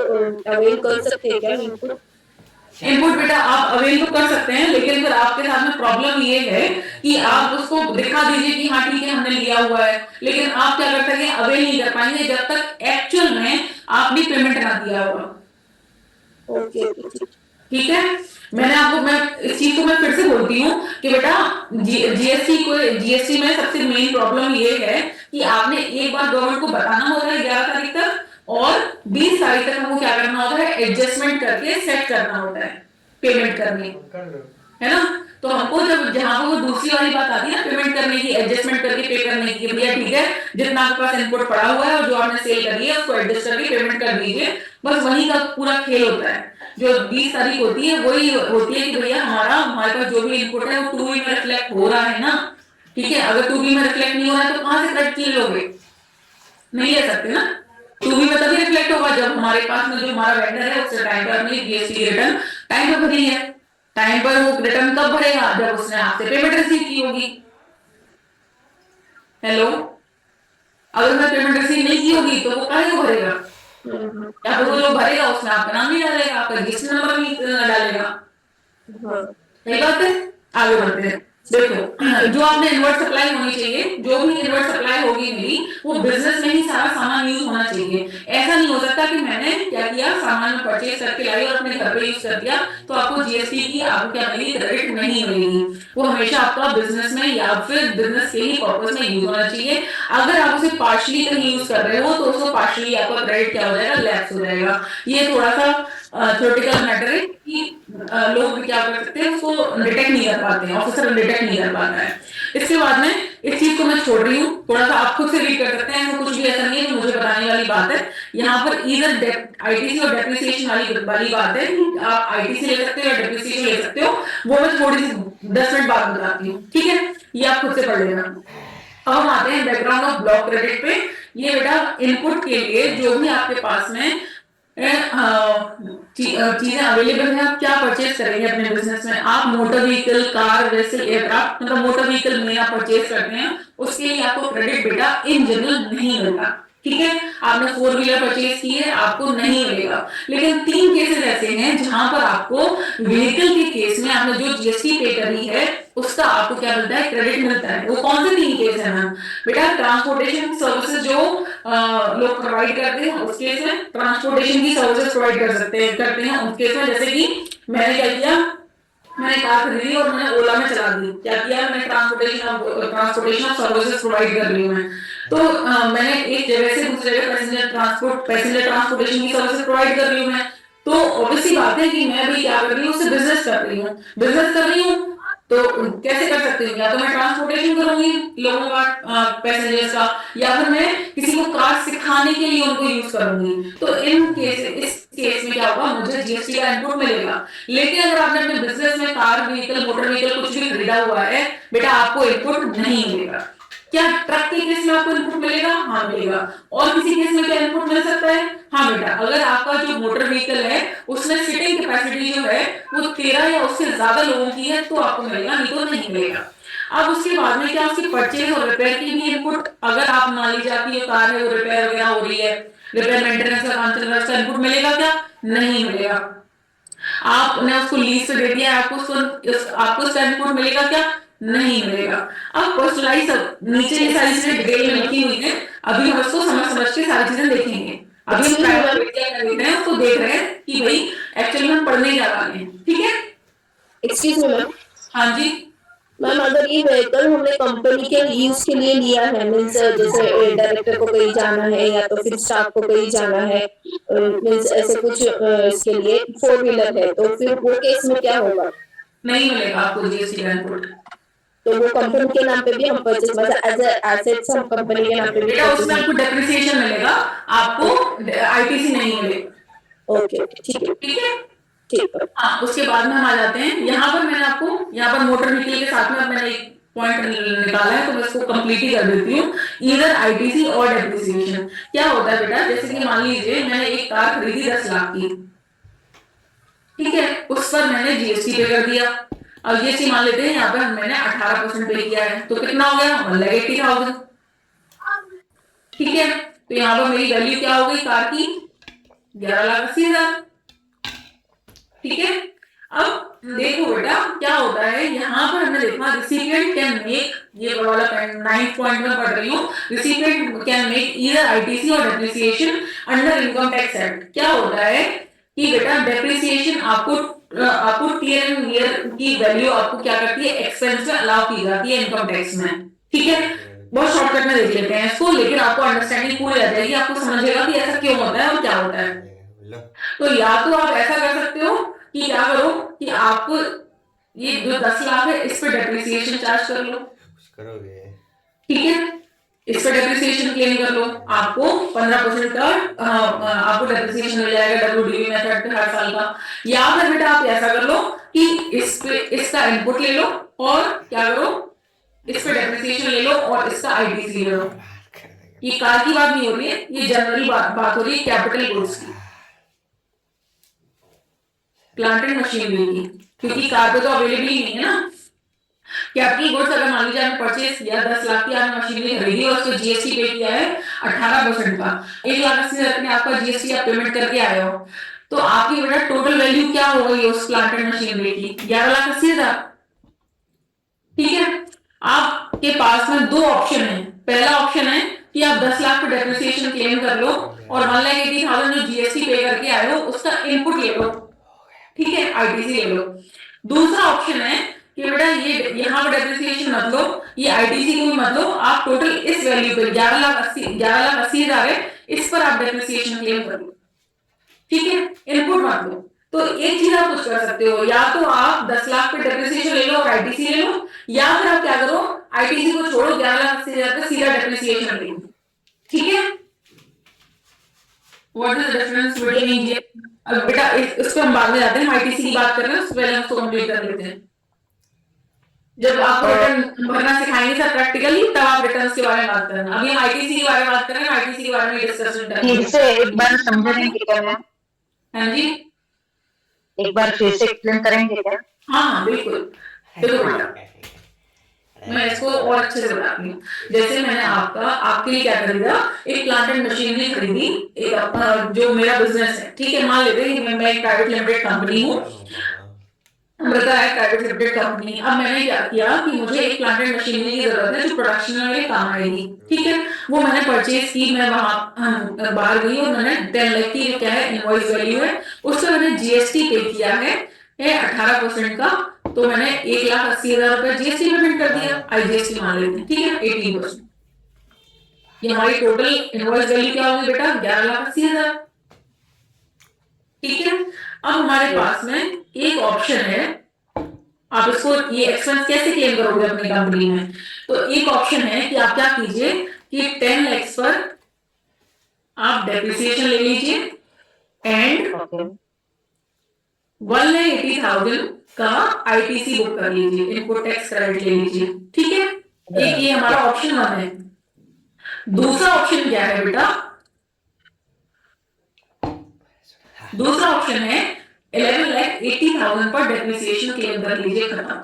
अवेल कर सकते हैं क्या इनपुट? इनपुट बेटा आप अवेल तो कर सकते हैं, लेकिन फिर आपके साथ में प्रॉब्लम ये है कि आप उसको दिखा दीजिए कि हाँ ठीक है हमने लिया हुआ है, लेकिन आप क्या कर सकते हैं, अवेल नहीं कर पाएंगे जब तक एक्चुअल में आपने पेमेंट ना दिया होगा। ओके ठीक है, मैं इस चीज को मैं फिर से बोलती हूँ कि बेटा जीएसटी में सबसे मेन प्रॉब्लम ये है कि आपने एक बार गवर्नमेंट को बताना होता है 11 तारीख तक, और 20 तारीख तक हमको क्या करना होता है, एडजस्टमेंट करके सेट करना होता है पेमेंट करने, है ना। तो हमको जब जहां पर वो दूसरी वाली बात आती है ना पेमेंट करने की, एडजस्टमेंट करके पे करने की, भैया ठीक है जितना आपके पास इनपुट पड़ा हुआ है और जो आपने सेल करी है उसको एडजस्ट करके पेमेंट कर दीजिए, बस वही का पूरा खेल होता है। जो 20 तारीख होती है वही होती है कि भैया हमारे पास जो भी इनपुट है वो 2B में रिफ्लेक्ट हो रहा है ना, ठीक है। अगर 2B में रिफ्लेक्ट नहीं हो रहा है तो कहां से क्रेडिट ले लोगे, नहीं ले सकते ना। 2B में तभी रिफ्लेक्ट होगा जब हमारे पास में जो हमारा वेंडर है उससे टाइम पर अपनी जीएसटी रिटर्न टाइम पर भरी है। टाइम पर वो रिटर्न कब भरेगा, जब उसने आपसे पेमेंट रिसीव की होगी। हेलो, अगर उसने पेमेंट रिसीव नहीं की होगी तो वो काहे को भरेगा, या फिर वो जो भरेगा उसमें आपका नाम नहीं डालेगा, आपका रजिस्टर नंबर नहीं डालेगा। सही बात है, आगे बढ़ते हैं। देखो जो आपने इनवर्ट सप्लाई होनी चाहिए, जो भी इनवर्ट सप्लाई होगी मेरी, वो बिजनेस में ही सारा सामान यूज होना चाहिए। ऐसा नहीं हो सकता कि मैंने क्या किया, सामान में परचेज करके लाई और अपने घर पे यूज कर दिया तो आपको जीएसटी की आपको क्या मिलेगी, क्रेडिट नहीं मिलेगी। वो हमेशा आपका बिजनेस में या फिर बिजनेस के ही पर्पज में यूज होना चाहिए। अगर आप उसे पार्शली कहीं यूज कर रहे हो तो उसको पार्शली आपका क्रेडिट क्या हो जाएगा, लैप्स हो जाएगा। ये थोड़ा सा थ्योरेटिकल मैटर है कि लोग क्या कर सकते हैं, उसको डिटेक्ट नहीं कर पाते हैं, ऑफिसर डिटेक्ट नहीं कर पाता है। इसके बाद में इस चीज को मैं छोड़ रही हूँ, थोड़ा सा आप खुद से रीड कर सकते हैं, कुछ भी ऐसा नहीं है कि मुझे बताने वाली बात है। यहाँ पर इधर आईटीसी और डेप्रिसिएशन वाली बात है कि आप आईटीसी ले सकते हो या डेप्रिसिएशन ले सकते हो, वो मैं थोड़ी सी 10 मिनट बाद बताती हूँ, ठीक है। ये आप खुद से पढ़ लेना। अब हम आते हैं बैकग्राउंड ऑफ ब्लॉक क्रेडिट पे। ये बेटा इनपुट के लिए जो भी आपके पास में चीजें अवेलेबल है, आप क्या परचेज करेंगे अपने बिजनेस में। आप motor vehicle, car, vessel, aircraft, मतलब मोटर व्हीकल में आप परचेज करते हैं, उसके लिए आपको क्रेडिट बेटा इन जनरल नहीं मिलता, ठीक है। आपने 4 व्हीलर परचेज की है, आपको नहीं मिलेगा। लेकिन 3 केसेस ऐसे हैं जहां पर आपको व्हीकल के केस में आपने जो जीएसटी पे करी है उसका आपको क्या मिलता है, क्रेडिट मिलता है। वो कौन से 3 केस है मैम, बेटा ट्रांसपोर्टेशन सर्विसेज जो लोग प्रोवाइड करते हैं उस केस में, ट्रांसपोर्टेशन की सर्विसेज प्रोवाइड करते हैं उस केस में। जैसे कि मैंने क्या किया, मैंने कार खरीदी और मैंने ओला में चला दी, क्या किया, मैंने ट्रांसपोर्टेशन ऑफ सर्विसेज प्रोवाइड कर रही हूँ मैं। तो मैंने एक जगह से दूसरी जगह पैसेंजर ट्रांसपोर्टेशन की सर्विसेज प्रोवाइड कर रही हूँ मैं। तो ऑब्वियसली बात है कि मैं भी क्या कर रही हूँ, उससे बिजनेस कर रही हूँ। तो कैसे कर सकती हूँ, या तो मैं ट्रांसपोर्टेशन करूंगी लोगों का, पैसेंजर्स का, या फिर मैं किसी को कार सिखाने के लिए उनको यूज करूंगी। तो इस केस में क्या होगा, मुझे जीएसटी का इनपुट मिलेगा। लेकिन अगर आपने अपने बिजनेस में कार व्हीकल, मोटर व्हीकल कुछ भी खरीदा हुआ है, बेटा आपको इनपुट नहीं मिलेगा। क्या ट्रक के केस में आपको इनपुट मिलेगा, हाँ मिलेगा। और किसी केस में क्या इनपुट मिल सकता है, हाँ बेटा अगर आपका जो मोटर व्हीकल है उसमें सीटिंग कैपेसिटी जो है वो 13 या उससे ज्यादा लोगों की है तो आपको मिलेगा, नहीं तो नहीं मिलेगा। अब उसके बाद में क्या, उसकी परचेज और रिपेयर की भी इनपुट, अगर आप मान लीजिए आपकी जो कार है वो रिपेयर वगैरह हो रही है, रिपेयर मेंटेनेंस का काम चल रहा है, उसका इनपुट मिलेगा क्या, नहीं मिलेगा। आपने उसको लीज पे दे दिया, आपको उसका इनपुट मिलेगा क्या, नहीं मिलेगा। अब पर्सनलाइज नीचे ये सारी चीजें डिटेल में लिखी हुई है, अभी हम उसको समझ के सारी चीजें देखेंगे। अभी हम देख रहे हैं, उसको देख रहे हैं कि भाई एक्चुअली हम पढ़ने जा रहे हैं, ठीक है। Excuse me ma'am. हाँ जी मैम अगर ये व्हीकल हमने कंपनी के यूज के लिए लिया है, मीन्स जैसे डायरेक्टर को कहीं जाना है या तो फिर स्टाफ को कहीं जाना है, मीन्स ऐसे कुछ इसके लिए 4 व्हीलर है, तो फिर वो केस में क्या होगा, नहीं मिलेगा आपको जीएसटी का इनपुट। तो वो कंपनी के नाम पे भी हम परचेज, मतलब एज एसेट्स हम कंपनी के नाम पे भी बेटा उसमें आपको डेप्रिसिएशन मिलेगा, आपको आईटीसी नहीं मिलेगा। ओके ठीक है ठीक है, ठीक है। हाँ उसके बाद में हम आ जाते हैं यहाँ पर। मैंने आपको यहाँ पर मोटर व्हीकल के साथ में मैंने एक पॉइंट निकाला है तो मैं इसको कंप्लीट ही कर देती हूँ, इधर आईटीसी और डेप्रिसिएशन। क्या होता है बेटा, जैसे कि मान लीजिए मैंने एक कार खरीदी 10 लाख की, ठीक है, उस पर मैंने जीएसटी पे कर दिया। अब जीएसटी मान लेते हैं यहाँ पर मैंने 18% पे किया है, तो कितना हो गया, 1,80,000। ठीक है, तो यहाँ पर मेरी वैल्यू क्या हो गई कार की 11,80,000। ठीक है, अब देखो बेटा क्या होता है, यहाँ पर हमने देखा रिसिपिएंट कैन मेक, ये वाला 9th पॉइंट में पढ़ रही हूँ, recipient can make either ITC और depreciation under income tax act. क्या होता है कि बेटा डेप्रिसिएशन आपको टीयर ईयर की वैल्यू आपको क्या करती है, एक्सपेंस में अलाउ की जाती है इनकम टैक्स में। ठीक है, बहुत शॉर्टकट में देख लेते हैं इसको, लेकिन आपको अंडरस्टैंडिंग पूरी आ जाएगी, आपको समझेगा कि ऐसा क्यों होता है और क्या होता है। तो या तो आप ऐसा कर सकते हो कि क्या करो कि आप ये जो 10 लाख है इस पे डेप्रिसिएशन चार्ज कर लो, करोगे। ठीक है, इस पे डेप्रिसिएशन क्लेम कर लो, आपको 15% का आपको डेप्रिसिएशन मिल जाएगा WDV मेथड पे हर साल का। या फिर बेटा आप ऐसा कर लो कि इस पे इसका इनपुट ले लो और क्या करो, इस पे डेप्रिसिएशन ले लो और इसका आईटीसी ले लो। ये कार की बात नहीं हो रही है, ये जनरली बात हो रही है कैपिटल गुड्स की, प्लांट एंड मशीनरी की, क्योंकि कार पे तो अवेलेबल ही नहीं है ना। कैपिटल गुड्स अगर मान लीजिए आपने परचेज किया 10 लाख की आपने मशीनरी खरीदी और उसको जीएसटी पे किया है 18% का, 1,80,000 में आपका जीएसटी आप पेमेंट करके आए हो, तो आपकी बेटा टोटल वैल्यू क्या हो गई उस प्लांट एंड मशीनरी की 11,80,000। ठीक है, आपके पास में दो ऑप्शन है। पहला ऑप्शन है कि आप 10 लाख पे डेप्रिसिएशन क्लेम कर लो और 1,80,000 जो जीएसटी पे करके आए हो उसका इनपुट ले लो, ठीक है, आईटीसी ले लो। दूसरा ऑप्शन है कि बेटा ये यहाँ पे डेप्रिसिएशन मत लो, ये आईटीसी को भी मत लो, आप टोटल इस वैल्यू पे 11,80,000 है, इस पर आप डेप्रिसिएशन क्लेम कर लो, ठीक है, इनपुट मत लो। तो एक चीज आप कुछ कर सकते हो, या तो आप 10 लाख पे डेप्रिसिएशन ले लो और आईटीसी ले लो, या फिर आप क्या करो आईटीसी को छोड़ो 11,80,000 पे सीधा डेप्रिसिएशन ले लो, ठीक है। What is the difference between ये, अब बेटा इसको हम बाद में जाते हैं, आईटीसी की बात कर रहे हैं, उससे पहले हम उसको कंप्लीट कर लेते हैं। जब आपको रिटर्न भरना सिखाएंगे सर प्रैक्टिकली, तब आप रिटर्न्स के बारे में बात करना। अभी हम आईटीसी के बारे में बात कर रहे हैं, आईटीसी के बारे में डिस्कशन करेंगे। फिर से एक बार समझने की करना, हाँ जी, एक बार फिर से एक्सप्लेन करेंगे क्या? हाँ बिल्कुल बिल्कुल बेटा, मैं इसको और अच्छे से बताती हूँ। जैसे मैंने आपके लिए क्या खरीदा, एक प्लांट एंड मशीनरी खरीदी, एक अपना जो मेरा बिजनेस है, ठीक है, मान लेते हैं कि मैं एक प्राइवेट लिमिटेड कंपनी हूँ, अमृता है प्राइवेट लिमिटेड कंपनी। अब मैंने क्या किया कि मुझे एक प्लांट एंड मशीनरी की जरूरत है जो प्रोडक्शन में काम आएगी, ठीक है, वो मैंने परचेज की, मैं वहां बाहर गई और मैंने 10 लाख की क्या है इनवॉइस वैल्यू है, उससे मैंने जीएसटी पे किया है 18% का, तो मैंने 1,80,000 रुपए जीएसटी पेमेंट कर दिया, आईजीएसटी मान लेते हैं, ठीक है, 18%। ये हमारी टोटल इनवॉइस वैल्यू क्या होगी बेटा 11,80,000, ठीक है। अब हमारे पास में एक ऑप्शन है, आप इसको ये एक्सपेंस कैसे क्लेम करोगे अपनी कंपनी में, तो एक ऑप्शन है कि आप क्या कीजिए कि 10 लाख पर आप डेप्रिसिएशन ले लीजिए एंड 1,80,000 का आईटीसी बुक कर लीजिए, इनपुट टैक्स क्रेडिट ले लीजिए, ठीक है, एक ये हमारा ऑप्शन 1 है। दूसरा ऑप्शन क्या है बेटा, दूसरा ऑप्शन है 11,80,000 पर डेप्रिसिएशन क्लेम कर लीजिए, खत्म,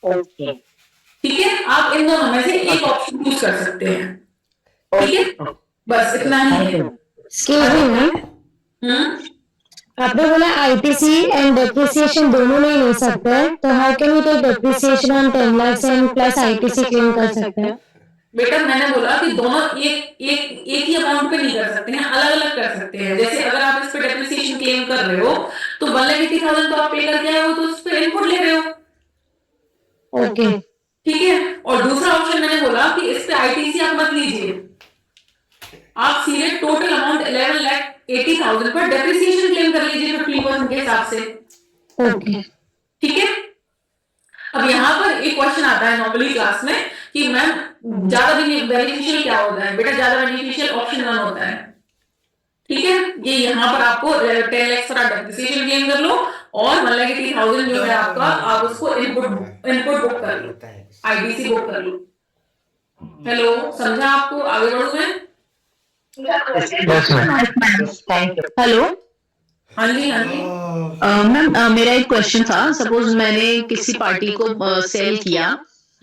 ओके, ठीक है। आप इन दोनों में से एक ऑप्शन यूज कर सकते हैं, ठीक है, बस इतना ही है। एक्सक्यूज मी मैम, आपने बोला आईटीसी एंड डेप्रिसिएशन दोनों में ले सकते हैं, तो how can we take depreciation on 10 lakh and plus ITC claim कर सकते हैं? बेटा मैंने बोला कि दोनों एक ही अमाउंट पे नहीं कर सकते हैं, अलग अलग कर सकते हैं। जैसे अगर आप इस पे डेप्रिसिएशन क्लेम कर रहे हो तो 1,80,000 तो आप पे करके आए हो, तो उस पे इनपुट ले रहे हो, ओके, ठीक है। और दूसरा ऑप्शन मैंने बोला कि इस पे आईटीसी आप मत लीजिए, आप सीधे टोटल अमाउंट 11,80,000 पर डेप्रिसिएशन क्लेम कर लीजिए 50% के हिसाब से, ओके, ठीक है। अब यहाँ पर एक क्वेश्चन आता है नॉर्मली क्लास में कि मैम ज्यादा बेनिफिशियल क्या होता है, बेटा ज्यादा बेनिफिशियल ऑप्शन 1 होता है, ठीक है। ये यहाँ पर आपको 10 लाख पर आप डेप्रिसिएशन क्लेम कर लो और 1,80,000 जो है आपका, आप उसको इनपुट बुक कर लो, आईटीसी बुक कर लो। हेलो, समझा आपको? आगे बढ़ू मैं? Yes, ma'am. Thank you. Hello हाँ जी, हाँ जी, मैम, मेरा एक क्वेश्चन था। सपोज मैंने किसी पार्टी को सेल किया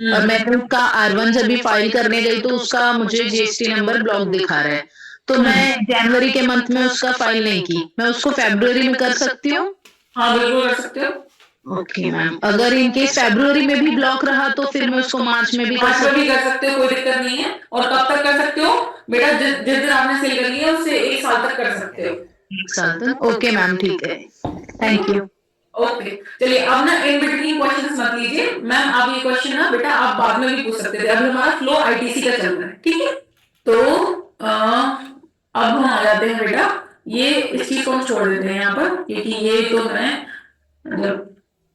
और मैंने उसका R1 जब भी फाइल करने गई तो उसका मुझे जीएसटी नंबर ब्लॉक दिखा रहा है, तो मैं जनवरी के मंथ में उसका फाइल नहीं की, मैं उसको फरवरी में कर सकती हूँ? हाँ बिल्कुल कर सकते हो। ओके मैम, अगर इनकेस फरवरी में भी ब्लॉक रहा तो फिर मैं उसको मार्च में भी कर सकते हो, कोई दिक्कत नहीं है। और कब तक कर सकते हो बेटा? जिस दिन आपने सेल करी है उससे 1 साल तक कर सकते हो। 1 साल तक, ओके मैम, ठीक है, थैंक यू। ओके चलिए, अब ना इन बिटवीन क्वेश्चंस मत लीजिए मैम, आप ये क्वेश्चन ना बेटा आप बाद में भी पूछ सकते थे, अभी हमारा फ्लो आईटीसी का चल रहा है, ठीक है? तो अब हम आ जाते हैं बेटा, ये इस चीज को हम छोड़ देते हैं यहाँ पर, क्योंकि ये तो मैं जब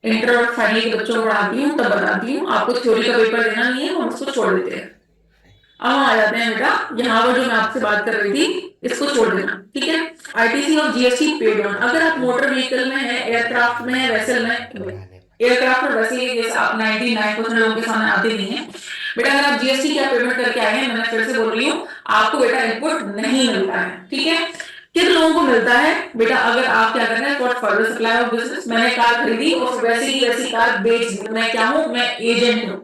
इंटर और फाइनल के बच्चों को पढ़ाती हूँ तब बताती हूँ, आपको थ्योरी का पेपर देना नहीं है, हम उसको छोड़ देते हैं। अब हम आ जाते हैं बेटा यहाँ पर जो मैं आपसे बात कर रही थी, इसको छोड़ देना, ठीक है? आईटीसी और जीएसटी पेड ऑन, अगर आप मोटर व्हीकल में है, एयरक्राफ्ट में है, वेसल में, एयरक्राफ्ट और वेसल के केस आप 99% लोगों के सामने आते नहीं है बेटा। अगर आप जीएसटी क्या पेमेंट करके आए हैं, मैंने फिर से बोल रही हूँ, आपको बेटा इनपुट नहीं मिलता है, ठीक है? किन लोगों को मिलता है बेटा? अगर आप क्या करना है, for further supply of business, मैंने कार खरीदी और वैसे की वैसी कार बेच दी, मैं क्या हूँ? मैं एजेंट हूँ।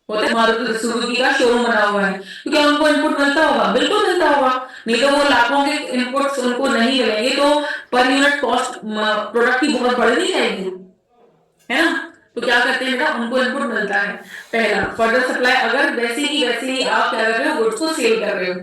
होता है मारुति सुजुकी का शोरूम बना हुआ है, तो क्या उनको इनपुट मिलता होगा? बिल्कुल मिलता होगा, नहीं तो वो लाखों के इनपुट्स उनको नहीं मिलेंगे तो पर यूनिट कॉस्ट प्रोडक्ट की बहुत बढ़ नहीं जाएगी, है ना? तो क्या करते हैं बेटा, उनको इनपुट मिलता है। पहला फर्दर सप्लाई, अगर वैसे ही आप क्या कर रहे हो, गुड्स को सेल कर रहे हो।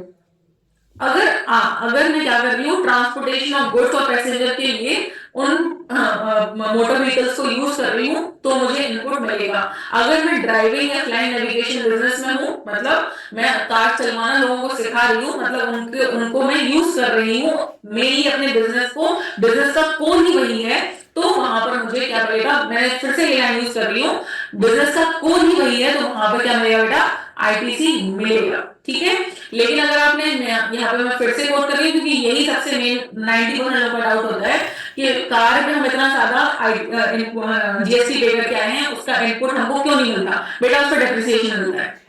अगर मैं क्या कर रही हूँ, ट्रांसपोर्टेशन ऑफ गुड्स और पैसेंजर के लिए उन मोटर व्हीकल्स को यूज कर रही हूँ तो मुझे इनपुट मिलेगा। अगर मैं ड्राइविंग या फ्लाइंग नेविगेशन बिजनेस में हूँ, मतलब मैं कार चलवाना लोगों को सिखा रही हूँ, मतलब उनको मैं यूज कर रही हूँ मेरी अपने बिजनेस का कोर ही वही है, तो वहां पर मुझे क्या मिलेगा? मैं फिर से ये लाइन यूज कर रही हूँ, बिजनेस का कोर ही वही है, तो वहां पर क्या मिलेगा बेटा? आईटीसी मिलेगा, ठीक है? लेकिन अगर आपने यहाँ पे मैं फिर से कोट कर रही हूँ क्योंकि यही सबसे मेन 90% लोगों का डाउट होता है कि कार में हम इतना ज्यादा जीएसटी पे करके आए हैं, उसका इनपुट हमको क्यों नहीं मिलता? बेटा उस पर डेप्रिसिएशन मिलता है,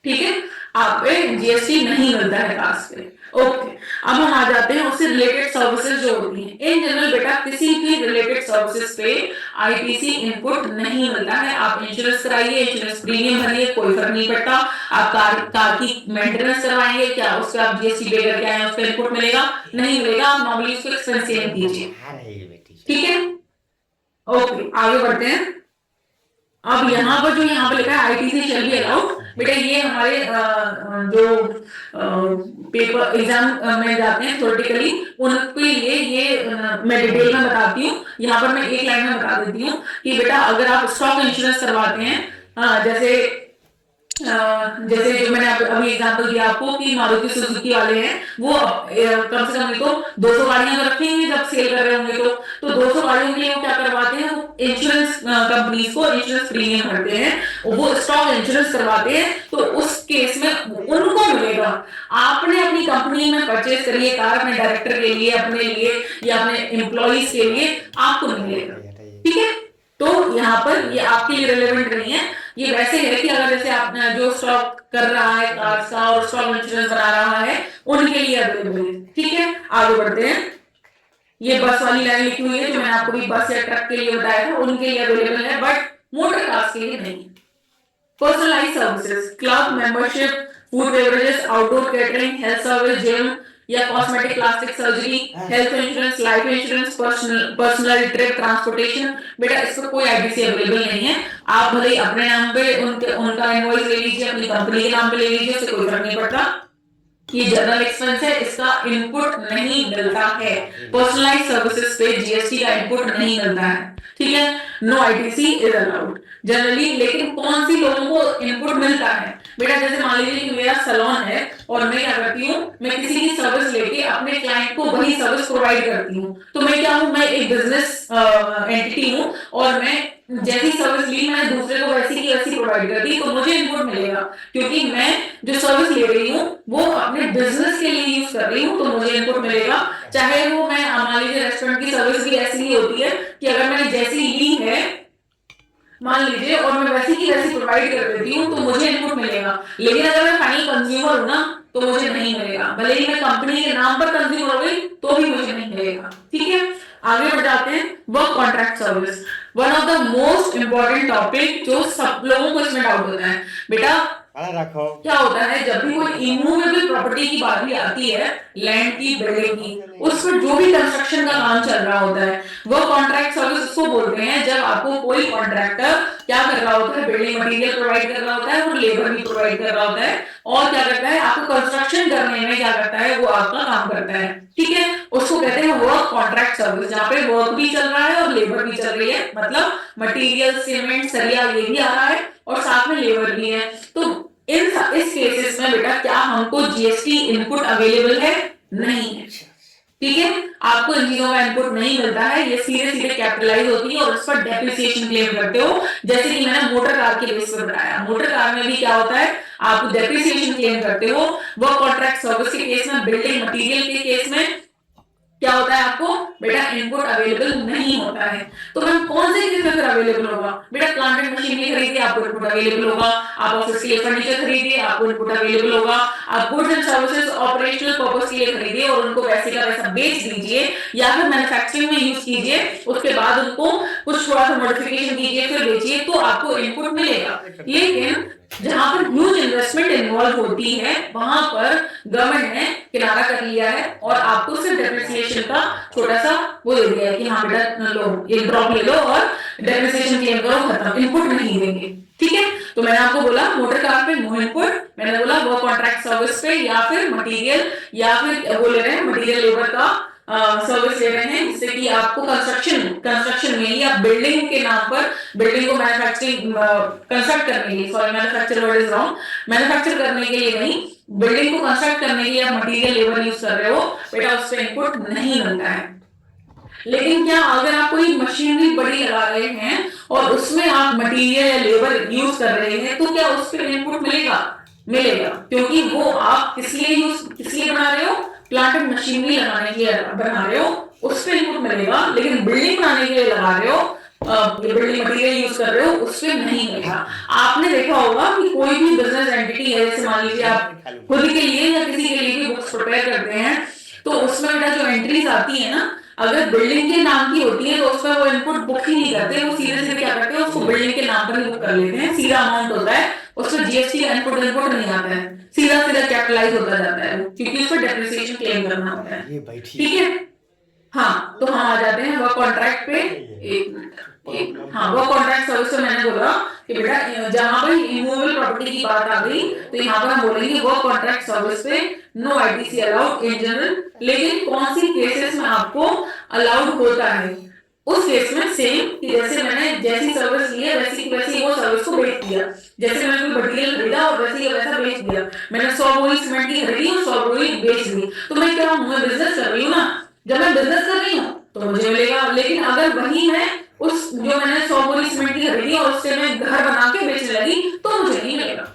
ठीक है? आप पे जीएसटी नहीं मिलता है कार्स पे। ओके, अब हम आ जाते हैं उससे रिलेटेड सर्विसेज जो होती हैं। इन जनरल बेटा किसी भी रिलेटेड सर्विसेज पे आईटीसी इनपुट नहीं मिलता है। आप इंश्योरेंस कराइए, इंश्योरेंस प्रीमियम भरिए, कोई फर्क नहीं पड़ता। आप कार की मेंटेनेंस करवाएंगे, क्या उससे आप जीएसटी पे करके आए, उसका इनपुट मिलेगा? नहीं मिलेगा, आप नॉर्मली उसको एक्सपेंस क्लेम कीजिए, ठीक है? ओके, आगे बढ़ते हैं। अब यहाँ पर लिखा है आईटीसी शैल बी अलाउड, बेटा ये हमारे जो पेपर एग्जाम में जाते हैं थ्योरेटिकली, उनके लिए ये मैं डिटेल में बताती हूँ। यहाँ पर मैं एक लाइन में बता देती हूँ कि बेटा अगर आप स्टॉक इंश्योरेंस करवाते हैं, जैसे जो मैंने अभी एग्जांपल दिया आपको कि मारुति सुजुकी वाले हैं, वो कम से कम तो 200 गाड़ियां तो रखेंगे जब सेल कर रहे होंगे, तो 200 गाड़ियों के लिए वो क्या करवाते हैं, वो इंश्योरेंस कंपनीज को इंश्योरेंस प्रीमियम भरते हैं, वो स्टॉक इंश्योरेंस करवाते हैं, तो उस केस में उनको मिलेगा। आपने अपनी कंपनी में परचेज करी है कार, अपने डायरेक्टर के लिए, अपने लिए या अपने एम्प्लॉइज के लिए, आपको मिलेगा, ठीक है? तो यहाँ पर ये आपके लिए रिलेवेंट नहीं है। ये वैसे है कि अगर जैसे आप जो स्टॉक कर रहा है कार का और स्टॉक इंश्योरेंस बना रहा है, उनके लिए अवेलेबल है, ठीक है? आगे बढ़ते हैं। ये बस वाली लाइन लिखी हुई है जो मैंने आपको भी बस या ट्रक के लिए बताया था, उनके लिए अवेलेबल है, बट मोटर कार्स के लिए नहीं। Personalised services, club membership, food beverages, outdoor catering, health service, gym या cosmetic plastic surgery, health insurance, life insurance, personal trip, transportation, बेटा इसका कोई आईटीसी अवेलेबल नहीं है। आप भले अपने नाम पे उनका इनवॉइस ले लीजिए, अपनी कंपनी के नाम पे ले लीजिए, उससे कोई फर्क नहीं पड़ता। ये जनरल एक्सपेंस है, इसका इनपुट नहीं मिलता है। पर्सनलाइज्ड सर्विसेज पे जीएसटी का इनपुट नहीं मिलता है, ठीक है? No ITC is allowed generally. लेकिन कौन सी लोगों को इनपुट मिलता है बेटा? जैसे मान लीजिए कि मेरा सैलून है और मैं क्या करती हूँ, मैं किसी की सर्विस लेके अपने क्लाइंट को वही सर्विस प्रोवाइड करती हूँ, तो मैं क्या हूँ, मैं एक बिजनेस एंटिटी हूँ और मैं जैसी सर्विस ली मैं दूसरे को वैसी की वैसी प्रोवाइड कर दी, तो मुझे इनपुट मिलेगा क्योंकि मैं जो सर्विस ले रही हूँ वो अपने बिजनेस के लिए यूज कर रही हूँ, तो मुझे इनपुट मिलेगा। चाहे वो मैं मान लीजिए रेस्टोरेंट की सर्विस भी ऐसी ही होती है कि अगर मैंने जैसी ली है मान लीजिए और मैं वैसी की वैसी प्रोवाइड कर देती हूँ, तो मुझे इनपुट मिलेगा। लेकिन अगर मैं फाइनल कंज्यूमर हूँ ना, तो मुझे नहीं मिलेगा, भले ही मैं कंपनी के नाम पर कंज्यूमर हो गई तो भी मुझे नहीं मिलेगा, ठीक है? आगे बढ़ जाते हैं। Work contract service, one of the most important topic जो सब लोगों को इसमें डाउट होता है। बेटा रखो क्या होता है जब भी कोई इमूवेबल प्रॉपर्टी की बात भी आती है, लैंड की, बिल्डिंग की, उस पर जो भी कंस्ट्रक्शन का काम चल रहा होता है, वो कॉन्ट्रैक्ट सर्विस उसको बोलते हैं जब आपको कोई कॉन्ट्रैक्टर क्या कर रहा होता है, बिल्डिंग मटेरियल प्रोवाइड कर रहा होता है और लेबर भी प्रोवाइड कर रहा होता है, और क्या करता है आपको कंस्ट्रक्शन करने में क्या करता है, वो आपका काम करता है, ठीक है। उसको कहते हैं वर्क कॉन्ट्रैक्ट सर्विस, जहाँ पे वर्क भी चल रहा है और लेबर भी चल रही है, मतलब मटेरियल, सीमेंट, सरिया ये भी आ रहा है और साथ में लेबर भी है। तो इस केसेस में बेटा क्या हमको जीएसटी इनपुट अवेलेबल है? नहीं है, ठीक है। आपको इन चीजों का इनपुट नहीं मिलता है, ये सीधे सीधे कैपिटलाइज होती है और उस पर डेप्रिसिएशन क्लेम करते हो, जैसे कि मैंने मोटर कार के बेस पर बताया। मोटर कार में भी क्या होता है, आप डेप्रिसिएशन क्लेम करते हो। वर्क कॉन्ट्रैक्ट सर्विस के केस में, बिल्डिंग मटेरियल के केस में क्या होता है, आपको बेटा इनपुट अवेलेबल नहीं होता है। तो मैम कौन से केस में फिर अवेलेबल होगा? बेटा प्लांट एंड मशीनरी खरीदिए, आपको इनपुट अवेलेबल होगा। आप ऑफिस के लिए फर्नीचर खरीदिए, आपको इनपुट अवेलेबल होगा। आप goods and services operational purpose के लिए खरीदिए और उनको वैसे का वैसा बेच दीजिए या फिर मैन्युफैक्चरिंग में यूज कीजिए, उसके बाद उनको कुछ थोड़ा सा मॉडिफिकेशन कीजिए फिर बेचिए, तो आपको इनपुट मिलेगा। लेकिन जहां पर ह्यूज इन्वेस्टमेंट इन्वॉल्व होती है, वहां पर गवर्नमेंट ने किनारा कर लिया है और आपको सिर्फ डेप्रिसिएशन का छोटा सा वो दे दिया है कि हाँ बेटा लो ये ड्रॉप ले लो और डेप्रिसिएशन क्लेम करो, खत्म, इनपुट नहीं देंगे, ठीक है। तो मैंने आपको बोला मोटर कार पे नो इनपुट, मैंने बोला वर्क कॉन्ट्रैक्ट सर्विस पे या फिर मटेरियल या फिर वो ले रहे हैं मटेरियल लेबर का सर्विस ले रहे हैं, जिससे कि आपको कंस्ट्रक्शन में या बिल्डिंग के नाम पर बिल्डिंग को मैन्युफैक्चरिंग कंस्ट्रक्ट करने के लिए, sorry manufacture word is wrong, manufacture करने के लिए नहीं, बिल्डिंग को कंस्ट्रक्ट करने के लिए आप मटेरियल लेबर यूज कर रहे हो, बेटा उस पर इनपुट नहीं मिलता है। लेकिन क्या अगर आप कोई मशीनरी बड़ी लगा रहे हैं और उसमें आप मटेरियल या लेबर यूज कर रहे हैं, तो क्या उस पर इनपुट मिलेगा? मिलेगा, क्योंकि वो आप किस लिए बना रहे हो, प्लांट एंड मशीनरी लगाने के लिए बना रहे हो, उस पर इनपुट मिलेगा। लेकिन बिल्डिंग बनाने के लिए लगा रहे हो, बिल्डिंग मटेरियल यूज कर रहे हो, उस पर नहीं मिलेगा। आपने देखा होगा कि कोई भी बिजनेस एंटिटी है, जैसे मान लीजिए आप खुद के लिए या किसी के लिए भी बुक्स प्रिपेयर करते हैं, तो उसमें बेटा जो एंट्रीज आती है ना, अगर बिल्डिंग के नाम की होती है तो उस पर वो इनपुट बुक ही नहीं करते, वो सीधे सीधे क्या करते हैं, उसको बिल्डिंग के नाम पर ही बुक कर लेते हैं, सीधा अमाउंट होता है, उसमें जीएसटी का इनपुट नहीं आता है, सीधा सीधा कैपिटलाइज होता जाता है, क्योंकि उस पर डेप्रिसिएशन क्लेम करना होता है, ठीक है। हाँ, तो हम आ जाते हैं वर्क कॉन्ट्रैक्ट पे। हाँ, वर्क कॉन्ट्रैक्ट सर्विस में मैंने बोला कि बेटा जहां पर इमूवेबल प्रॉपर्टी की बात आ गई तो यहाँ पर हम बोलेंगे वर्क कॉन्ट्रैक्ट सर्विस पे no ITC allowed in general. लेकिन कौन सी केसेस में आपको अलाउड होता है? उस केस में सेम कि जैसे मैंने जैसी सर्विस ली है वैसी वो सर्विस को बेच दिया, जैसे मैंने कोई मटेरियल खरीदा और वैसे ही वैसा बेच दिया, मैंने 100 बोरी सीमेंट की खरीदी और 100 बोरी बेच दी, तो मैं क्या हूँ, मैं बिजनेस कर रही हूँ ना, जब मैं बिजनेस कर रही हूँ तो मुझे मिलेगा। लेकिन अगर वही है उस जो मैंने 100 बोरी सीमेंट की खरीदी और उससे मैं घर बना के बेचने लगी तो मुझे नहीं मिलेगा,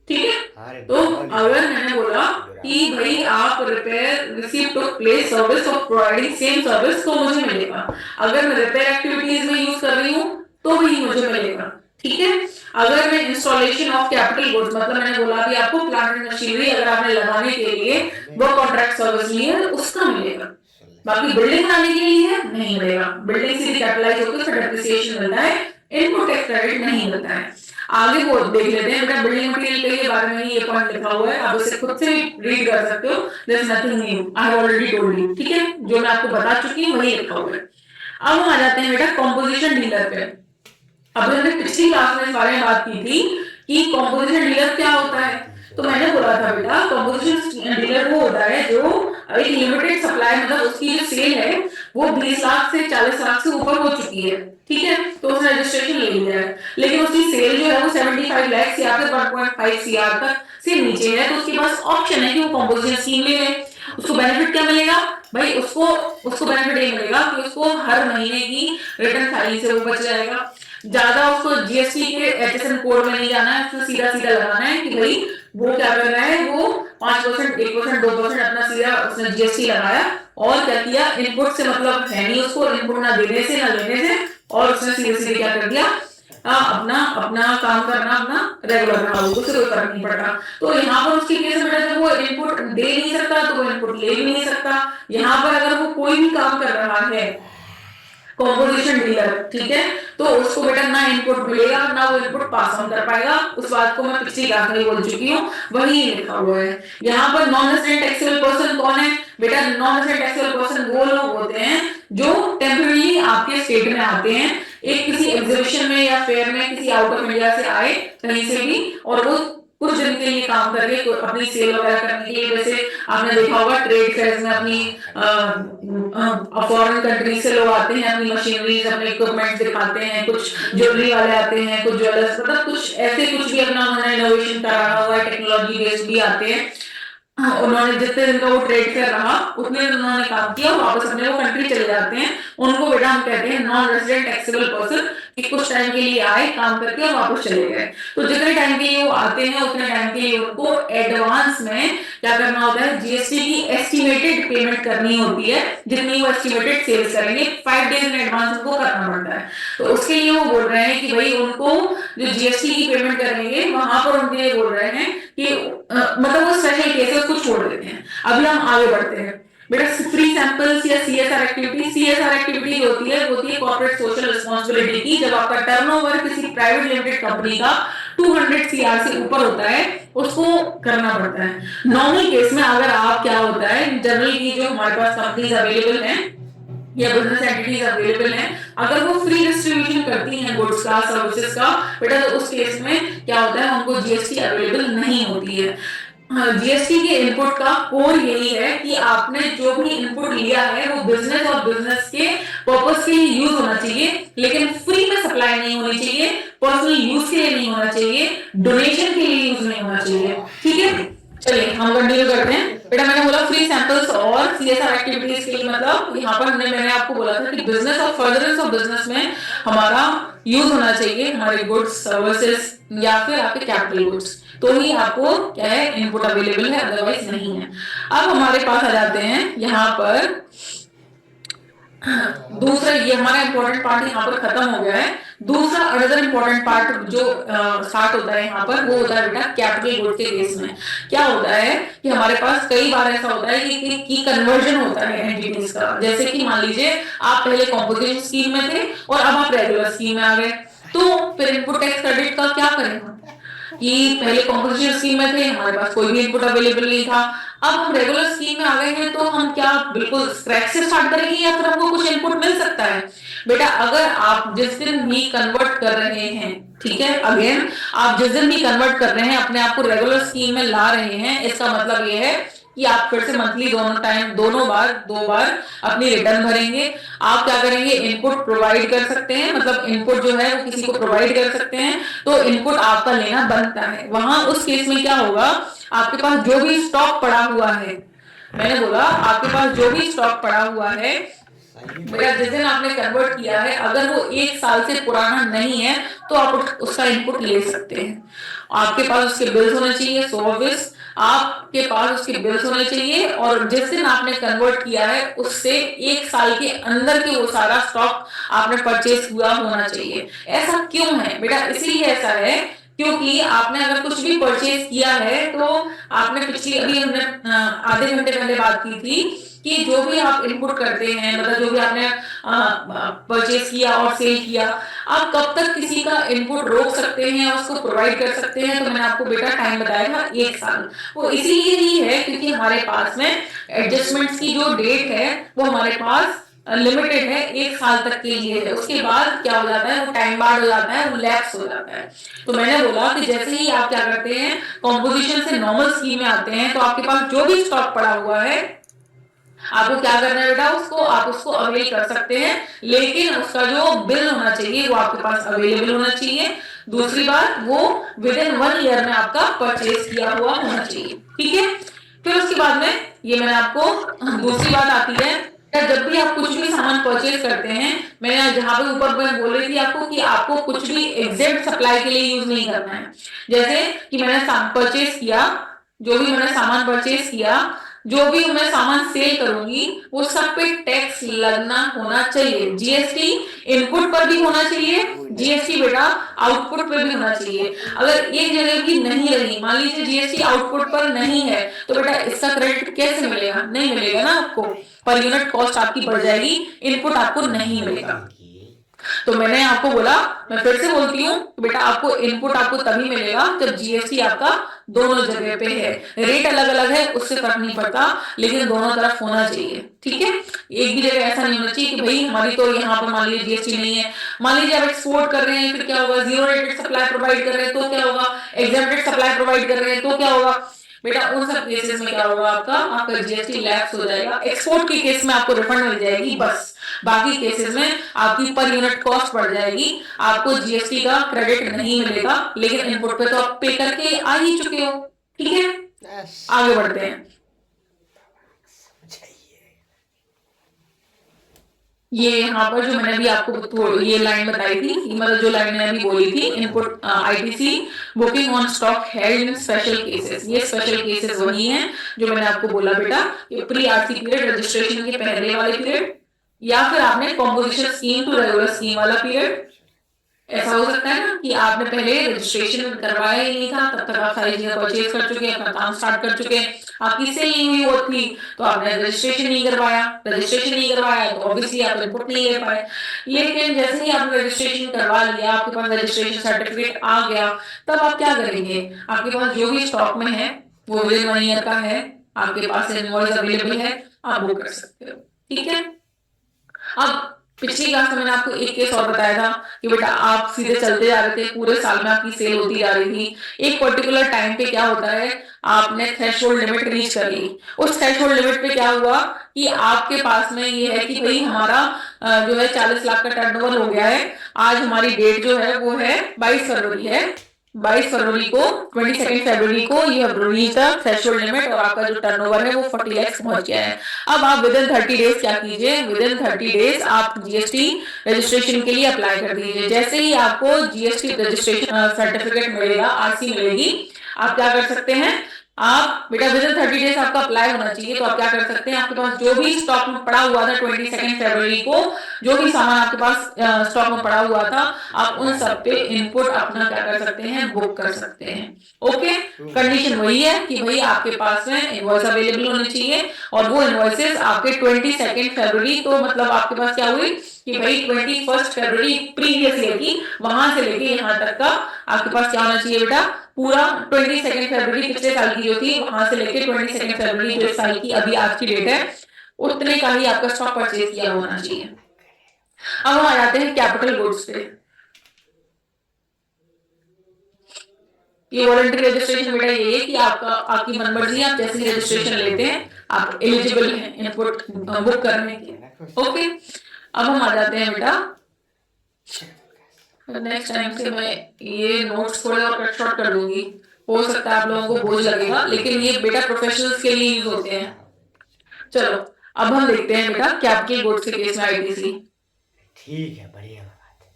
ठीक है। तो अगर मैंने बोला कि भाई आप repair receive took place service of providing same service, तो मुझे मिलेगा। अगर मैं रिपेयर एक्टिविटीज में यूज कर रही हूँ तो वही मुझे मिलेगा, ठीक है। अगर मैं इंस्टॉलेशन ऑफ कैपिटल गुड्स, मतलब मैंने बोला कि आपको प्लांट एंड मशीनरी अगर आपने लगाने के लिए वो कॉन्ट्रैक्ट सर्विस ली है उसका मिलेगा, बाकी बिल्डिंग बनाने के लिए है नहीं मिलेगा। बिल्डिंग सीधी कैपिटलाइज होकर उसका डेप्रिसिएशन मिलता है, इनपुट टैक्स क्रेडिट नहीं मिलता है। आगे वो देख लेते हैं बेटा, बिल्डिंग मटेरियल के बारे में ये पॉइंट लिखा हुआ है, आप इसे खुद से रीड कर सकते हो, there is nothing new, I have already told you, ठीक है। जो मैं आपको बता चुकी हूँ वही लिखा हुआ है। अब हम आ जाते हैं बेटा कॉम्पोजिशन डीलर पे। अब हमने पिछली क्लास में इस बारे में बात की थी कि कॉम्पोजिशन डीलर क्या होता है, तो मैंने बोला था बेटा कॉम्पोजिशन डीलर वो होता है जो एक लिमिटेड सप्लाई, मतलब उसकी जो सेल है वो 20 लाख से 40 लाख से ऊपर हो चुकी है, ठीक है, तो उसने रजिस्ट्रेशन ले लिया है, लेकिन उसकी सेल जो है वो 75 लाख या फिर 1.5 CR तक से नीचे है, तो उसके पास ऑप्शन है कि वो कॉम्पोजिशन स्कीम ले ले। उसको बेनिफिट क्या मिलेगा भाई, उसको बेनिफिट ये मिलेगा कि उसको हर महीने की रिटर्न फाइलिंग से वो बच जाएगा, ज्यादा उसको जीएसटी के HSN कोड में नहीं जाना है, उसको सीधा सीधा लगाना है कि भाई वो क्या कर रहा है, वो 5%, 1%, 2% अपना सीधा उसने जीएसटी लगाया और क्या किया, इनपुट से मतलब है नहीं उसको, इनपुट ना देने से ना लेने से, और उसने सीधे सीधे क्या कर दिया, अपना काम करना अपना रेगुलर रहा, उससे कोई फर्क नहीं पड़ता। तो यहाँ पर उसके केस में जब वो इनपुट दे नहीं सकता तो वो इनपुट ले भी नहीं सकता। यहाँ पर अगर वो कोई भी काम कर रहा है कॉम्पोजिशन डीलर, ठीक है, तो उसको बेटा ना इनपुट मिलेगा ना वो इनपुट पास ऑन कर पाएगा। उस बात को मैं पिछली क्लास में बोल चुकी हूँ, वही लिखा हुआ है। यहाँ पर नॉन रेजिडेंट टैक्सेबल पर्सन कौन है बेटा? नॉन रेजिडेंट टैक्सेबल पर्सन वो लोग होते हैं जो टेम्पररी आपके स्टेट में आते हैं, एक किसी एग्जीबिशन में या फेयर में किसी आउट ऑफ इंडिया से आए कहीं से भी, और वो कुछ दिन के लिए काम करके अपनी सेल वगैरह करने के लिए, जैसे आपने देखा होगा ट्रेड फेयर्स में अपनी फॉरेन कंट्री से लोग आते हैं, अपनी मशीनरीज अपने इक्विपमेंट दिखाते हैं, कुछ ज्वेलरी वाले आते हैं, कुछ ज्वेलर्स, मतलब कुछ ऐसे कुछ भी अपना उन्होंने इनोवेशन करा हुआ है, टेक्नोलॉजी बेस्ड भी आते हैं। उन्होंने जितने दिन का वो ट्रेड फेयर रहा उतने दिन उन्होंने काम किया और वापस अपने वो कंट्री चले जाते हैं, उनको बेटा हम कहते हैं नॉन रेजिडेंट टैक्सेबल पर्सन, कि कुछ टाइम के लिए आए काम करके और वापस चले गए। तो जितने टाइम के लिए वो आते हैं उतने टाइम के लिए उनको एडवांस में क्या करना होता है? जीएसटी की एस्टिमेटेड पेमेंट करनी होती है, जितनी वो एस्टिमेटेड सेल्स करेंगे 5 डेज इन एडवांस उनको करना पड़ता है। तो उसके लिए वो बोल रहे हैं कि भाई उनको जो जीएसटी की पेमेंट करेंगे वहां पर उनके लिए बोल रहे हैं कि मतलब वो स्पेशल केसेस को छोड़ देते हैं। अभी हम आगे बढ़ते हैं बेटा, फ्री सैंपल्स या सीएसआर एक्टिविटी। सीएसआर एक्टिविटी होती है कॉर्पोरेट सोशल रिस्पांसिबिलिटी की। जब आपका टर्नओवर किसी प्राइवेट लिमिटेड कंपनी का 200 सीआर से ऊपर होता है उसको करना पड़ता है। नॉर्मल केस में अगर आप क्या होता है, जनरल की जो हमारे पास कंपनीज अवेलेबल हैं या बिजनेस एंटिटीज अवेलेबल हैं, अगर वो फ्री डिस्ट्रीब्यूशन करती हैं गुड्स का, सर्विसेज का बेटा, तो उस केस में क्या होता है? उनको जीएसटी अवेलेबल नहीं होती है। जीएसटी के इनपुट का कोर यही है कि आपने जो भी इनपुट लिया है वो बिजनेस और बिजनेस के पर्पस के लिए यूज होना चाहिए, लेकिन फ्री में सप्लाई नहीं होनी चाहिए, पर्सनल यूज के लिए नहीं होना चाहिए, डोनेशन के लिए यूज नहीं होना चाहिए। ठीक है, चलिए हम कंटिन्यू करते हैं बेटा। मैंने बोला फ्री सैंपल्स और सीएसआर एक्टिविटीज के लिए, मतलब यहाँ पर मैंने आपको बोला था कि बिजनेस और फर्दरेंस ऑफ बिजनेस में हमारा यूज होना चाहिए हमारे गुड्स, सर्विसेज या फिर आपके कैपिटल गुड्स, तो ही आपको क्या है इनपुट अवेलेबल है, अदरवाइज नहीं है। अब हमारे पास आ जाते हैं यहाँ पर दूसरा, ये हमारा इंपॉर्टेंट पार्ट यहाँ पर खत्म हो गया है। दूसरा अनदर इंपॉर्टेंट पार्ट जो स्टार्ट होता है यहाँ पर, वो होता है बेटा कैपिटल गुड के केस में। क्या होता है कि हमारे पास कई बार ऐसा होता है कि कन्वर्जन होता है एंटिटीज का। जैसे कि मान लीजिए आप पहले कॉम्पोजिशन स्कीम में थे और अब आप रेगुलर स्कीम में आ गए, तो फिर इनपुट टैक्स क्रेडिट का क्या करेंगे कि पहले कॉम्पोजिशन स्कीम में थे, हमारे पास कोई भी इनपुट अवेलेबल नहीं था, अब हम रेगुलर स्कीम में आ गए हैं, तो हम क्या बिल्कुल स्क्रैच से स्टार्ट करेंगे या फिर हमको कुछ इनपुट मिल सकता है? बेटा अगर आप जिस दिन भी कन्वर्ट कर रहे हैं, ठीक है, अगेन आप जिस दिन भी कन्वर्ट कर रहे हैं, अपने आप को रेगुलर स्कीम में ला रहे हैं, इसका मतलब ये है कि आप फिर से मंथली दो बार अपनी रिटर्न भरेंगे। आप क्या करेंगे? इनपुट प्रोवाइड कर सकते हैं, मतलब इनपुट जो है वो किसी को प्रोवाइड कर सकते हैं, तो इनपुट आपका लेना बनता है। वहां उस केस में क्या होगा, आपके पास जो भी स्टॉक पड़ा हुआ है, मैंने बोला आपके पास जो भी स्टॉक पड़ा हुआ है बेटा, जिस दिन आपने कन्वर्ट किया है, अगर वो 1 साल से पुराना नहीं है तो आप उसका इनपुट ले सकते हैं। आपके पास उसके बिल्स होने चाहिए, 120 आपके पास उसके बिल्स होने चाहिए, और जिस दिन आपने कन्वर्ट किया है उससे 1 साल के अंदर के वो सारा स्टॉक आपने परचेज हुआ होना चाहिए। ऐसा क्यों है बेटा? इसलिए ऐसा है क्योंकि आपने अगर कुछ भी परचेज किया है तो आपने पिछली, अभी हमने आधे घंटे पहले बात की थी कि जो भी आप इनपुट करते हैं, मतलब जो भी आपने परचेज किया और सेल किया, आप कब तक किसी का इनपुट रोक सकते हैं, उसको प्रोवाइड कर सकते हैं? तो मैंने आपको बेटा टाइम बताया था 1 साल। वो इसीलिए ही है क्योंकि हमारे पास में एडजस्टमेंट्स की जो डेट है वो हमारे पास लिमिटेड है, 1 साल तक के लिए है। उसके बाद क्या हो जाता है, वो टाइम बार्ड हो जाता है, वो लैप्स हो जाता है। तो मैंने बोला कि जैसे ही आप क्या करते हैं, कॉम्पोजिशन से नॉर्मल स्कीम में आते हैं, तो आपके पास जो भी स्टॉक पड़ा हुआ है आपको क्या करना है बेटा, आप उसको अवेल कर सकते हैं, लेकिन उसका जो बिल होना चाहिए वो आपके पास अवेलेबल होना चाहिए। दूसरी बात, वो विद इन 1 ईयर में आपका परचेज किया हुआ होना चाहिए। ठीक है, फिर उसके बाद में ये मैंने आपको दूसरी बात आती है, जब भी आप कुछ भी सामान परचेज करते हैं, मैं जहां पे ऊपर मैं बोल रही थी आपको कि आपको कुछ भी एग्जेक्ट सप्लाई के लिए यूज नहीं करना है। जैसे कि मैंने परचेज किया, जो भी मैंने सामान परचेज किया, जो भी मैं सामान सेल करूंगी, वो सब पे टैक्स लगना होना चाहिए। जीएसटी इनपुट पर भी होना चाहिए, जीएसटी बेटा आउटपुट पर भी होना चाहिए। अगर एक जगह भी नहीं लगी, मान लीजिए जीएसटी आउटपुट पर नहीं है, तो बेटा इसका क्रेडिट कैसे मिलेगा? नहीं मिलेगा ना आपको। पर यूनिट कॉस्ट आपकी बढ़ जाएगी, इनपुट आपको नहीं मिलेगा। तो मैंने आपको बोला, मैं फिर से बोलती हूँ, बेटा आपको इनपुट आपको तभी मिलेगा जब जीएसटी आपका दोनों जगह पे है। रेट अलग अलग है उससे फर्क नहीं पड़ता, लेकिन दोनों तरफ होना चाहिए, ठीक है। एक भी जगह ऐसा नहीं होना चाहिए कि भाई हमारी तो यहाँ पर मान लीजिए जीएसटी नहीं है, मान लीजिए आप एक्सपोर्ट कर रहे हैं फिर क्या होगा, जीरो रेटेड सप्लाई प्रोवाइड कर रहे हैं तो क्या होगा, एग्जेम्प्टेड सप्लाई प्रोवाइड कर रहे हैं तो क्या होगा, बेटा उन सब केसेस में क्या होगा, आपका जीएसटी लैप्स हो जाएगा। एक्सपोर्ट के केस में आपको रिफंड मिल जाएगी बस, बाकी केसेस में आपकी पर यूनिट कॉस्ट बढ़ जाएगी, आपको जीएसटी का क्रेडिट नहीं मिलेगा, लेकिन इनपुट पे तो आप पे करके आ ही चुके हो, ठीक है। आगे बढ़ते हैं। ये यहाँ पर जो मैंने अभी आपको ये लाइन बताई थी, मतलब जो लाइन मैंने अभी बोली थी, input ITC booking on stock held in special cases, ये स्पेशल केसेस वही हैं जो मैंने आपको बोला बेटा, ये प्री आरसी पीरियड, रजिस्ट्रेशन के पहले वाले पीरियड, या फिर आपने composition scheme to regular scheme वाला पीरियड। ऐसा हो सकता है ना कि आपने पहले रजिस्ट्रेशन करवाया ही नहीं था, तब तक आप सारी चीजें परचेज कर चुके हैं, अपना काम स्टार्ट कर चुके हैं, आपकी सेल नहीं हुई वो थी तो आपने रजिस्ट्रेशन नहीं करवाया, तो ऑब्वियसली आप इनपुट नहीं ले पाए। लेकिन जैसे ही आपने रजिस्ट्रेशन करवा लिया, आपके पास रजिस्ट्रेशन सर्टिफिकेट आ गया, तब आप क्या करेंगे, आपके पास जो भी स्टॉक में है वो विदिन 1 ईयर का है, आपके पास इनवॉइस अवेलेबल है, आप बुक कर सकते हो, ठीक है। अब पिछली क्लास में मैंने आपको एक केस और बताया था कि बेटा आप सीधे चलते जा रहे थे, पूरे साल में आपकी सेल होती जा रही थी, एक पर्टिकुलर टाइम पे क्या होता है, आपने थ्रेशोल्ड लिमिट रीच कर ली। उस थ्रेशोल्ड लिमिट पे क्या हुआ कि आपके पास में ये है कि भाई हमारा जो है 40 लाख का टर्नओवर हो गया है, आज हमारी डेट जो है वो है 22 फरवरी है, 22 फरवरी को 22 फरवरी को ये रीच द थ्रेशोल्ड लिमिट और आपका जो टर्नओवर है वो 40 लाख पहुंच गया है। अब आप विदिन 30 डेज क्या कीजिए, विदिन 30 डेज आप जीएसटी रजिस्ट्रेशन के लिए अप्लाई कर दीजिए। जैसे ही आपको जीएसटी रजिस्ट्रेशन सर्टिफिकेट मिलेगा, आरसी मिलेगी, आप क्या कर सकते हैं, आप बेटा विदिन 30 डेज आपका अप्लाई होना चाहिए, तो आप क्या कर सकते हैं, आपके पास जो भी स्टॉक में पड़ा हुआ था 22 फरवरी को, जो भी सामान आपके पास स्टॉक में पड़ा हुआ था, आप उन सब पे इनपुट अपना क्या कर सकते हैं, बुक कर सकते हैं। ओके, कंडीशन वही है कि भाई आपके पास में इनवॉइस अवेलेबल होनी चाहिए और वो इनवॉइसेस आपके 22 फरवरी, तो मतलब आपके पास क्या हुई कि भाई 21 फरवरी प्रीवियस की वहां से लेके यहाँ तक का आपके पास क्या होना चाहिए बेटा, पूरा 22 फरवरी पिछले साल की जो थी वहां से लेके 22 फरवरी जो साल की अभी आज की डेट है, उतने का ही आपका स्टॉक परचेज किया होना चाहिए। अब हम आ जाते हैं कैपिटल गुड्स पे। ये वॉलंटरी रजिस्ट्रेशन बेटा ये है कि आपकी मनमर्जी, आप जैसे ही रजिस्ट्रेशन लेते हैं आप एलिजिबल हैं इनपुट बुक करने के। ओके, अब हम आ जाते हैं बेटा, नेक्स्ट टाइम से मैं ये नोट्स थोड़े और कट शॉर्ट कर दूंगी, हो सकता है आप लोगों को बोझ लगेगा, लेकिन ये बेटा प्रोफेशनल्स के लिए यूज होते हैं। चलो अब हम देखते हैं बेटा कैपिटल गुड्स के केस में आईटीसी। ठीक है, बढ़िया बात।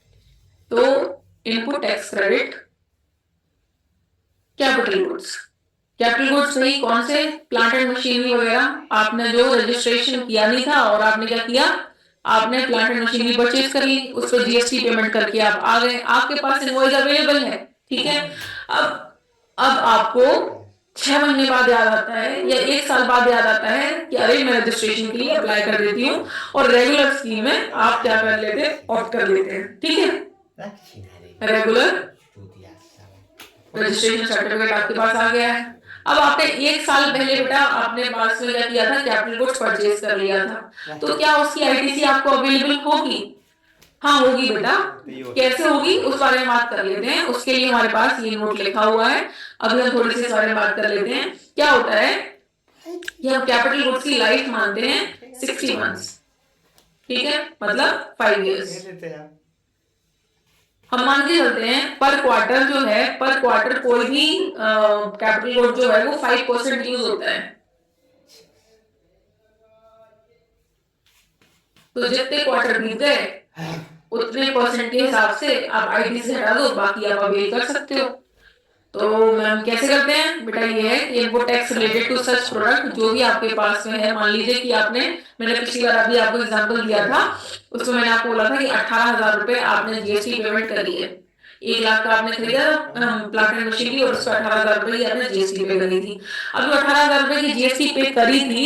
तो input tax credit, capital goods, capital goods वही कौन से, प्लांट एंड मशीनरी वगैरह, आपने जो रजिस्ट्रेशन किया नहीं था और आपने क्या किया, आपने प्लांट एंड मशीनरी परचेज कर ली, उस पर जीएसटी पेमेंट करके आप आ गए, आपके पास इनवॉइस अवेलेबल है, ठीक है। अब आपको 6 महीने बाद याद आता है या 1 साल बाद याद आता है कि अरे मैं रजिस्ट्रेशन के लिए अप्लाई कर देती हूँ, और रेगुलर स्कीम में आप क्या कर लेते हैं, ऑप्ट कर लेते हैं, ठीक है। रेगुलर रजिस्ट्रेशन सर्टिफिकेट आपके पास आ गया है। अब आपने 1 साल पहले बेटा आपने पास में क्या किया था, कैपिटल गुड्स परचेज कर लिया था, तो क्या उसकी आईटीसी आपको अवेलेबल होगी? हाँ होगी बेटा, कैसे होगी उस बारे में बात कर लेते हैं। उसके लिए हमारे पास ये नोट लिखा हुआ है, अभी हम थोड़ी सी इस बारे में बात कर लेते हैं। क्या होता है कि हम कैपिटल गुड्स की लाइफ मानते हैं 60 मंथ्स, ठीक है, मतलब 5 इयर्स हम मान के चलते हैं। पर क्वार्टर जो है, पर क्वार्टर कोई भी कैपिटल गुड जो है वो 5% यूज होता है, तो जितने क्वार्टर बीत गए उतने परसेंट के हिसाब से आप आईटी से हटा दो, बाकी आप अवेल कर सकते हो। तो मैम कैसे करते हैं बेटा, ये है कि input tax related to such product जो भी आपके पास में है, मान लीजिए कि मैंने पिछली बार अभी आपको एग्जांपल दिया था, उसमें मैंने आपको बोला था कि 18,000 रुपए आपने जीएसटी पेमेंट करी है, 1 लाख का आपने खरीदा प्लांट एंड मशीनरी और उसको 18,000 रुपए की आपने जीएसटी पे करी थी। अब जो 18,000 रुपए की जीएसटी पे करी थी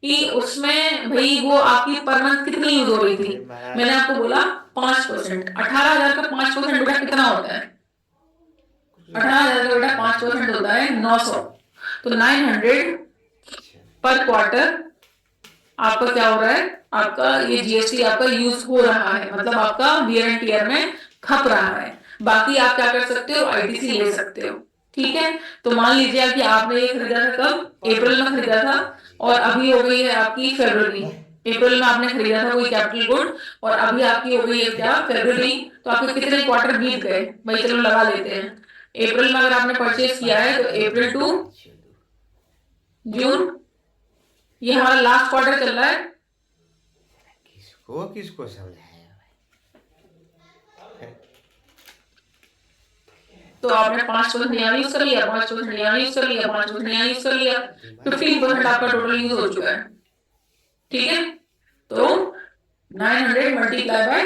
कि उसमें भाई वो आपकी पर मंथ कितनी यूज हो रही थी। मैंने आपको बोला 5%। 18,000 का 5% बेटा कितना होता है? 18,000 का बेटा 5% होता है 900। तो 900 पर क्वार्टर आपका क्या हो रहा है? आपका ये जीएसटी आपका यूज हो रहा है, मतलब आपका वियर एंड टियर में खप रहा है। बाकी आप क्या कर सकते हो? आईटीसी ले सकते हो। ठीक है, तो मान लीजिए कि आपने ये खरीदा था कब? अप्रैल में खरीदा था, और अभी हो गई है आपकी फरवरी। अप्रैल में आपने खरीदा था कोई कैपिटल गुड, और अभी आपकी हो गई है क्या? फरवरी। तो आपके कितने क्वार्टर बीत गए भाई? चलो लगा लेते हैं। अप्रैल में अगर आपने परचेज किया है तो अप्रैल टू जून, ये हमारा लास्ट क्वार्टर चल रहा है। किसको किसको समझाया? तो आपने 5% यहाँ यूज कर लिया, 5% यहाँ यूज कर लिया, 5% यहाँ यूज कर लिया, 15% आपका टोटल यूज हो चुका है। ठीक है, तो 900 मल्टीप्लाई बाय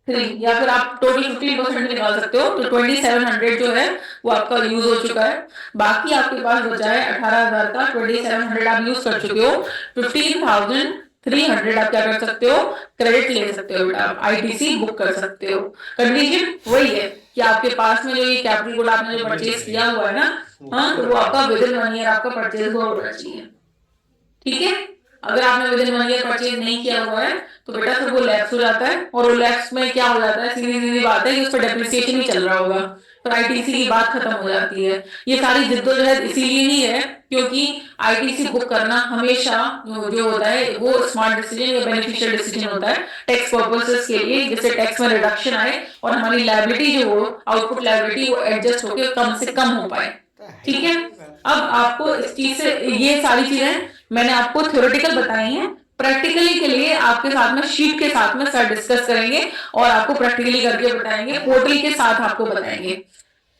3, या फिर आप टोटल 15% निकाल सकते हो। तो 2700 जो है वो आपका यूज हो चुका है। बाकी आपके पास बचा है 18,000 का, 2700 आप यूज कर चुके हो। 15,300 आप क्या कर सकते हो? क्रेडिट ले सकते हो बेटा, आप आईटीसी बुक कर सकते हो। कंडीशन वही है कि आपके पास में जो ये कैपिटल गुड आपने जो परचेज किया हुआ है ना, हाँ, तो वो आपका विद इन 1 ईयर आपका परचेज हुआ होना चाहिए। ठीक है, अगर आपने विद इन 1 ईयर परचेज नहीं किया हुआ है तो बेटा फिर वो लैप्स हो जाता है, और वो लैप्स में क्या हो जाता है? सीधी सीधी बात है कि उस पर डेप्रिसिएशन ही चल रहा होगा, तो आईटीसी की बात खत्म हो जाती है। ये सारी जिद्दोजहद इसीलिए ही है क्योंकि आईटीसी बुक करना हमेशा जो होता है वो स्मार्ट डिसीजन या बेनिफिशियल डिसीजन होता है टैक्स पर्पसेस के लिए, जिससे टैक्स में रिडक्शन आए और हमारी लायबिलिटी जो हो, आउटपुट लायबिलिटी, वो एडजस्ट होकर कम से कम हो पाए। ठीक है, अब आपको इस चीज से, ये सारी चीजें मैंने आपको थ्योरेटिकल बताई हैं। प्रैक्टिकली के लिए आपके साथ में शीट के साथ में सर डिस्कस करेंगे और आपको प्रैक्टिकली करके बताएंगे, पोर्टल के साथ आपको बताएंगे।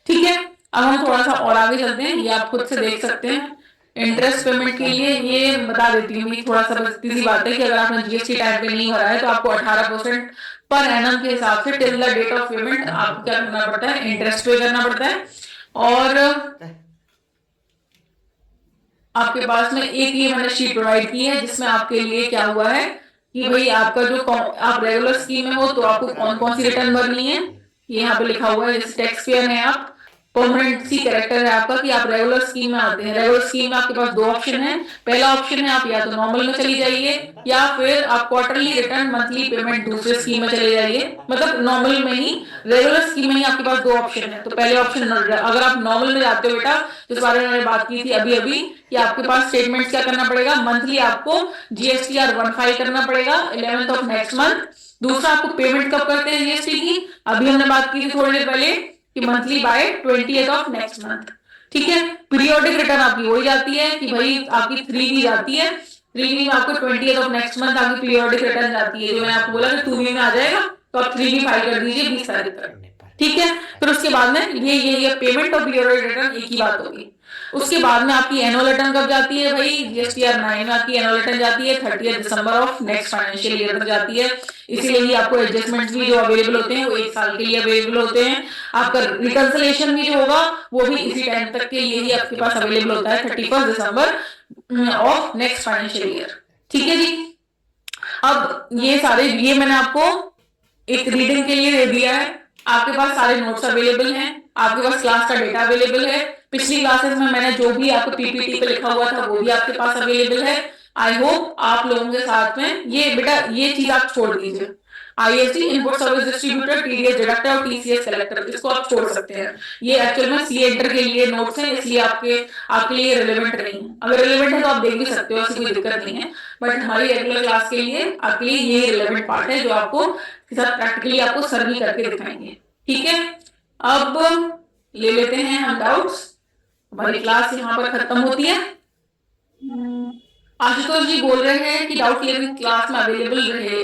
ठीक है, अब हम थोड़ा सा और आगे चलते हैं, ये आप खुद से देख सकते हैं। इंटरेस्ट पेमेंट के लिए ये बता देती हूँ, थोड़ा सा बस इसी बात है कि अगर आपने जीएसटी टाइम पे नहीं भरा है तो आपको 18% पर एनम के हिसाब से till the date of payment आपको क्या करना पड़ता है? इंटरेस्ट पे करना पड़ता है। और आपके पास में एक ये मैंने शीट प्रोवाइड की है जिसमें आपके लिए क्या हुआ है कि भाई आपका जो आप रेगुलर स्कीम में हो तो आपको कौन कौन सी रिटर्न भरनी है, ये यहाँ पे लिखा हुआ है। जैसे टैक्स पेयर है आप, परमानेंट सी कैरेक्टर है आपका कि आप रेगुलर स्कीम में आते हैं। रेगुलर स्कीम में आपके पास 2 ऑप्शन है। पहला ऑप्शन है आप या तो नॉर्मल में चली जाइए, या फिर आप क्वार्टरली रिटर्न मंथली पेमेंट दूसरे स्कीम में चले जाइए। मतलब नॉर्मल में ही, रेगुलर स्कीम में ही आपके पास 2 ऑप्शन है। तो पहले ऑप्शन, अगर आप नॉर्मल में जाते हो बेटा, जिस बारे में मैंने बात की थी अभी अभी, कि आपके पास स्टेटमेंट क्या करना पड़ेगा? मंथली आपको जीएसटीआर 1 फाइल करना पड़ेगा 11th ऑफ नेक्स्ट मंथ। दूसरा, आपको पेमेंट कब करते हैं जीएसटी की? अभी हमने बात की थी थोड़ी देर पहले कि monthly by 20th of next month. ठीक है, पीरियोडिक रिटर्न आपकी हो जाती है कि भाई आपकी 3B जाती है, 3B में आपको 20th ऑफ नेक्स्ट मंथ आपकी पीरियोडिक रिटर्न जाती है। जो मैंने आपको बोला कि 2B में आ जाएगा, तो आप 3B फाइल कर दीजिए 20 तारीख तक। ठीक है, फिर उसके बाद में ये पेमेंट और पीरियोडिक रिटर्न एक ही बात होगी। उसके बाद में आपकी एनुअल रिटर्न कब जाती है भाई? जीएसटीआर 9 में आपकी एनुअल रिटर्न जाती है 30 December of next financial year तक जाती है। इसीलिए ही आपको एडजस्टमेंट्स भी जो अवेलेबल होते हैं वो 1 साल के लिए अवेलेबल होते हैं। आपका रिकंसिलिएशन भी जो होगा वो भी इसी टाइम तक के लिए ही आपके पास अवेलेबल होता है, 31 December of next financial year. ठीक है जी, अब ये सारे, ये मैंने आपको एक रीडिंग के लिए दे दिया है। आपके पास सारे नोट्स अवेलेबल हैं, आपके पास क्लास का डेटा अवेलेबल है। पिछली क्लासेस में मैंने जो भी आपको पीपीटी पे लिखा हुआ था वो भी आपके पास अवेलेबल है। आई होप आप लोगों के साथ में ये बेटा ये चीज आप छोड़ दीजिए, ISD input service distributor, TDS deductor और टीसीएस कलेक्टर, इसको आप छोड़ सकते हैं। ये एक्चुअल में सी एंटर के लिए नोट्स हैं, इसलिए आपके लिए रिलेवेंट नहीं है। अगर रिलेवेंट है तो आप देख भी सकते हो, ऐसी कोई दिक्कत नहीं है, बट हमारी रेगुलर क्लास के लिए आपके लिए ये रिलेवेंट पार्ट है जो आपको प्रैक्टिकली आपको सर भी करके दिखाएंगे। ठीक है, अब ले लेते हैं हम डाउट्स। हमारी क्लास यहाँ पर खत्म होती है। आशुतोष जी बोल रहे हैं कि डाउट क्लियरिंग क्लास में अवेलेबल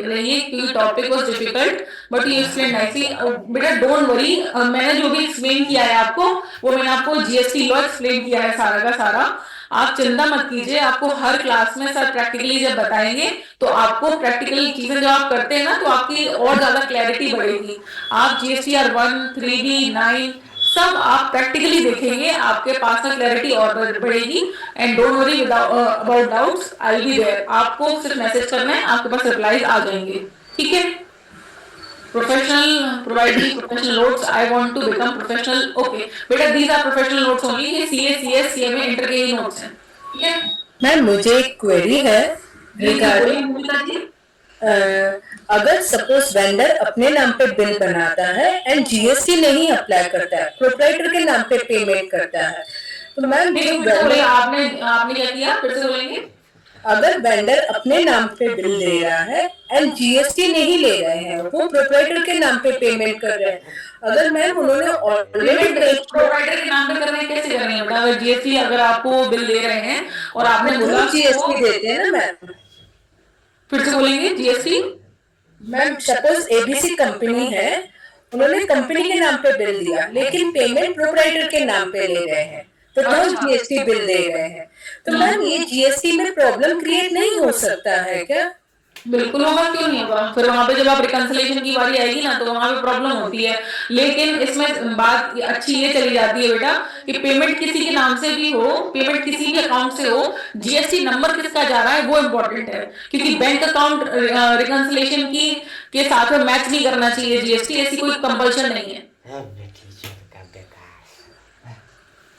रहिए क्योंकि topic was difficult but you explain nicely. बेटा डोंट वरी, मैंने जो भी एक्सप्लेन किया है आपको वो मैंने आपको जीएसटी लॉ एक्सप्लेन किया है सारा का सारा। आप चिंता मत कीजिए, आपको हर क्लास में सर प्रैक्टिकली जब बताएंगे तो आपको प्रैक्टिकल चीजें जब आप करते हैं ना तो आपकी और ज्यादा क्लैरिटी बढ़ेगी। आप जीएसटीआर 1, 3B, 9 सब आप प्रैक्टिकली देखेंगे, आपके पास में क्लैरिटी और बढ़ेगी। And don't worry about doubts, I will be there. आपको सिर्फ मैसेज करना है, आपके पास रिप्लाईज आ जाएंगे, ठीक है। Professional providing professional notes, I want to become professional. Okay बेटा, these are professional notes only, ये सीए सीएस सीएमए इंटर के ही नोट्स हैं, ठीक है। मैम मुझे एक क्वेरी है रिगार्डिंग अगर सपोज वेंडर अपने नाम पे बिल बनाता है एंड जीएसटी नहीं अप्लाई करता है, प्रोप्राइटर के नाम पे पेमेंट करता है, तो मैम आपने क्या किया, फिर से बोलेंगे। अगर वेंडर अपने नाम पे बिल दे रहा है एंड जीएसटी नहीं ले रहे हैं, वो प्रोप्राइटर के नाम पे पेमेंट कर रहे हैं, अगर मैम उन्होंने ऑलरेडी प्रोवाइडर के नाम पे कर रहे हैं, कैसे कर रहे हैं बेटा? अगर जीएसटी अगर आपको बिल दे रहे हैं और आपने बोला जीएसटी देते हैं ना मैम, फिर से बोलेंगे GST. Ma'am suppose ABC company है, उन्होंने कंपनी के नाम पे बिल दिया लेकिन पेमेंट प्रोप्राइटर के नाम पे ले रहे हैं, तो जीएसटी बिल दे रहे हैं, तो मैम ये जीएसटी में प्रॉब्लम क्रिएट नहीं हो सकता है क्या? बिल्कुल होगा, क्यों नहीं होगा। फिर वहां पे जब आप रिकंसिलेशन की बारी आएगी ना, तो वहां पे प्रॉब्लम होती है। लेकिन इसमें बात अच्छी ये चली जाती है बेटा कि पेमेंट किसी के नाम से भी हो, पेमेंट किसी भी अकाउंट से हो, जीएसटी नंबर किसका जा रहा है वो इम्पोर्टेंट है, क्योंकि बैंक अकाउंट रिकंसिलेशन की के साथ में मैच नहीं करना चाहिए जीएसटी, ऐसी कोई कंपल्शन नहीं है।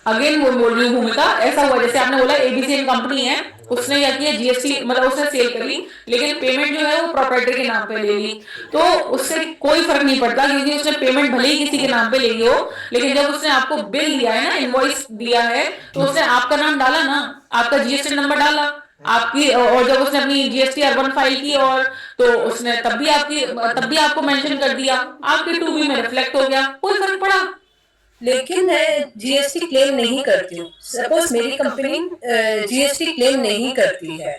अगेन वो बोल रही हूँ भूमिका, ऐसा हुआ जैसे आपने बोला एबीसी कंपनी है, उसने क्या किया जीएसटी मतलब उसने सेल कर ली, लेकिन पेमेंट जो है वो प्रोप्राइटर के नाम पे ले ली, तो उससे कोई फर्क नहीं पड़ता, क्योंकि उसने पेमेंट भले ही किसी के नाम पे ले ली हो, लेकिन जब उसने आपको बिल दिया है ना, इनवॉइस दिया है, तो उसने आपका नाम डाला ना, आपका जीएसटी नंबर डाला आपकी, और जब उसने अपनी जीएसटी अर्बन फाइल की और तो उसने तब भी आपको मेंशन कर दिया, आपके 2B में रिफ्लेक्ट हो गया, कोई फर्क पड़ा। लेकिन मैं जीएसटी क्लेम नहीं करती हूँ, सपोज मेरी कंपनी जीएसटी क्लेम नहीं करती है,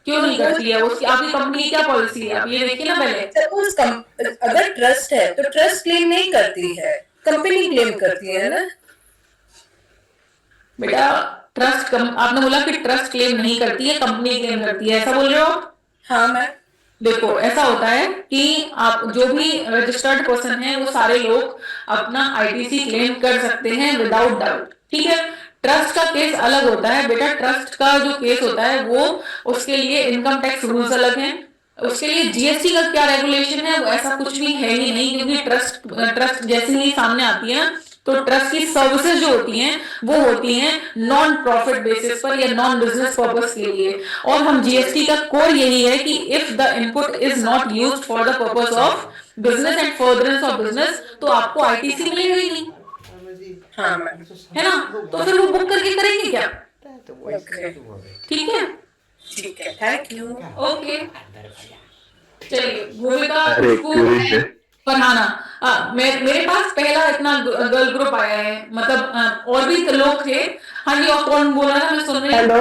क्यों नहीं करती है? उसकी आपकी कंपनी की क्या पॉलिसी है, आप ये देखिए ना पहले। सपोज अगर ट्रस्ट है तो ट्रस्ट क्लेम नहीं करती है, कंपनी क्लेम करती है ना बेटा। ट्रस्ट आपने बोला कि ट्रस्ट क्लेम नहीं करती है, कंपनी क्लेम करती है, ऐसा बोल रहे हो आप? हाँ मैम। देखो ऐसा होता है कि आप जो भी रजिस्टर्ड पर्सन है वो सारे लोग अपना आईटीसी क्लेम कर सकते हैं विदाउट डाउट, ठीक है। ट्रस्ट का केस अलग होता है बेटा, ट्रस्ट का जो केस होता है वो उसके लिए इनकम टैक्स रूल्स अलग हैं, उसके लिए जीएसटी का क्या रेगुलेशन है वो ऐसा कुछ भी है ही नहीं, क्योंकि ट्रस्ट जैसे ही सामने आती है ना, तो ट्रस्ट की सर्विसेज जो होती हैं वो होती हैं नॉन प्रॉफिट बेसिस पर या नॉन बिजनेस पर्पस के लिए, और हम जीएसटी का कोर यही है कि if the input is not used for the purpose of business and furtherance of business, तो आपको आईटीसी मिलेगा ही नहीं। हाँ मैम। है ना, तो फिर वो बुक करके करेंगे क्या? ठीक है, ठीक है, थैंक यू। ओके चलिए भूमिका पढ़ाना। मेरे पास पहला इतना गर्ल ग्रुप आया है, मतलब और भी लोग थे। हाँ जी, और कौन बोला ना, मैं सुन रही हूँ। हेलो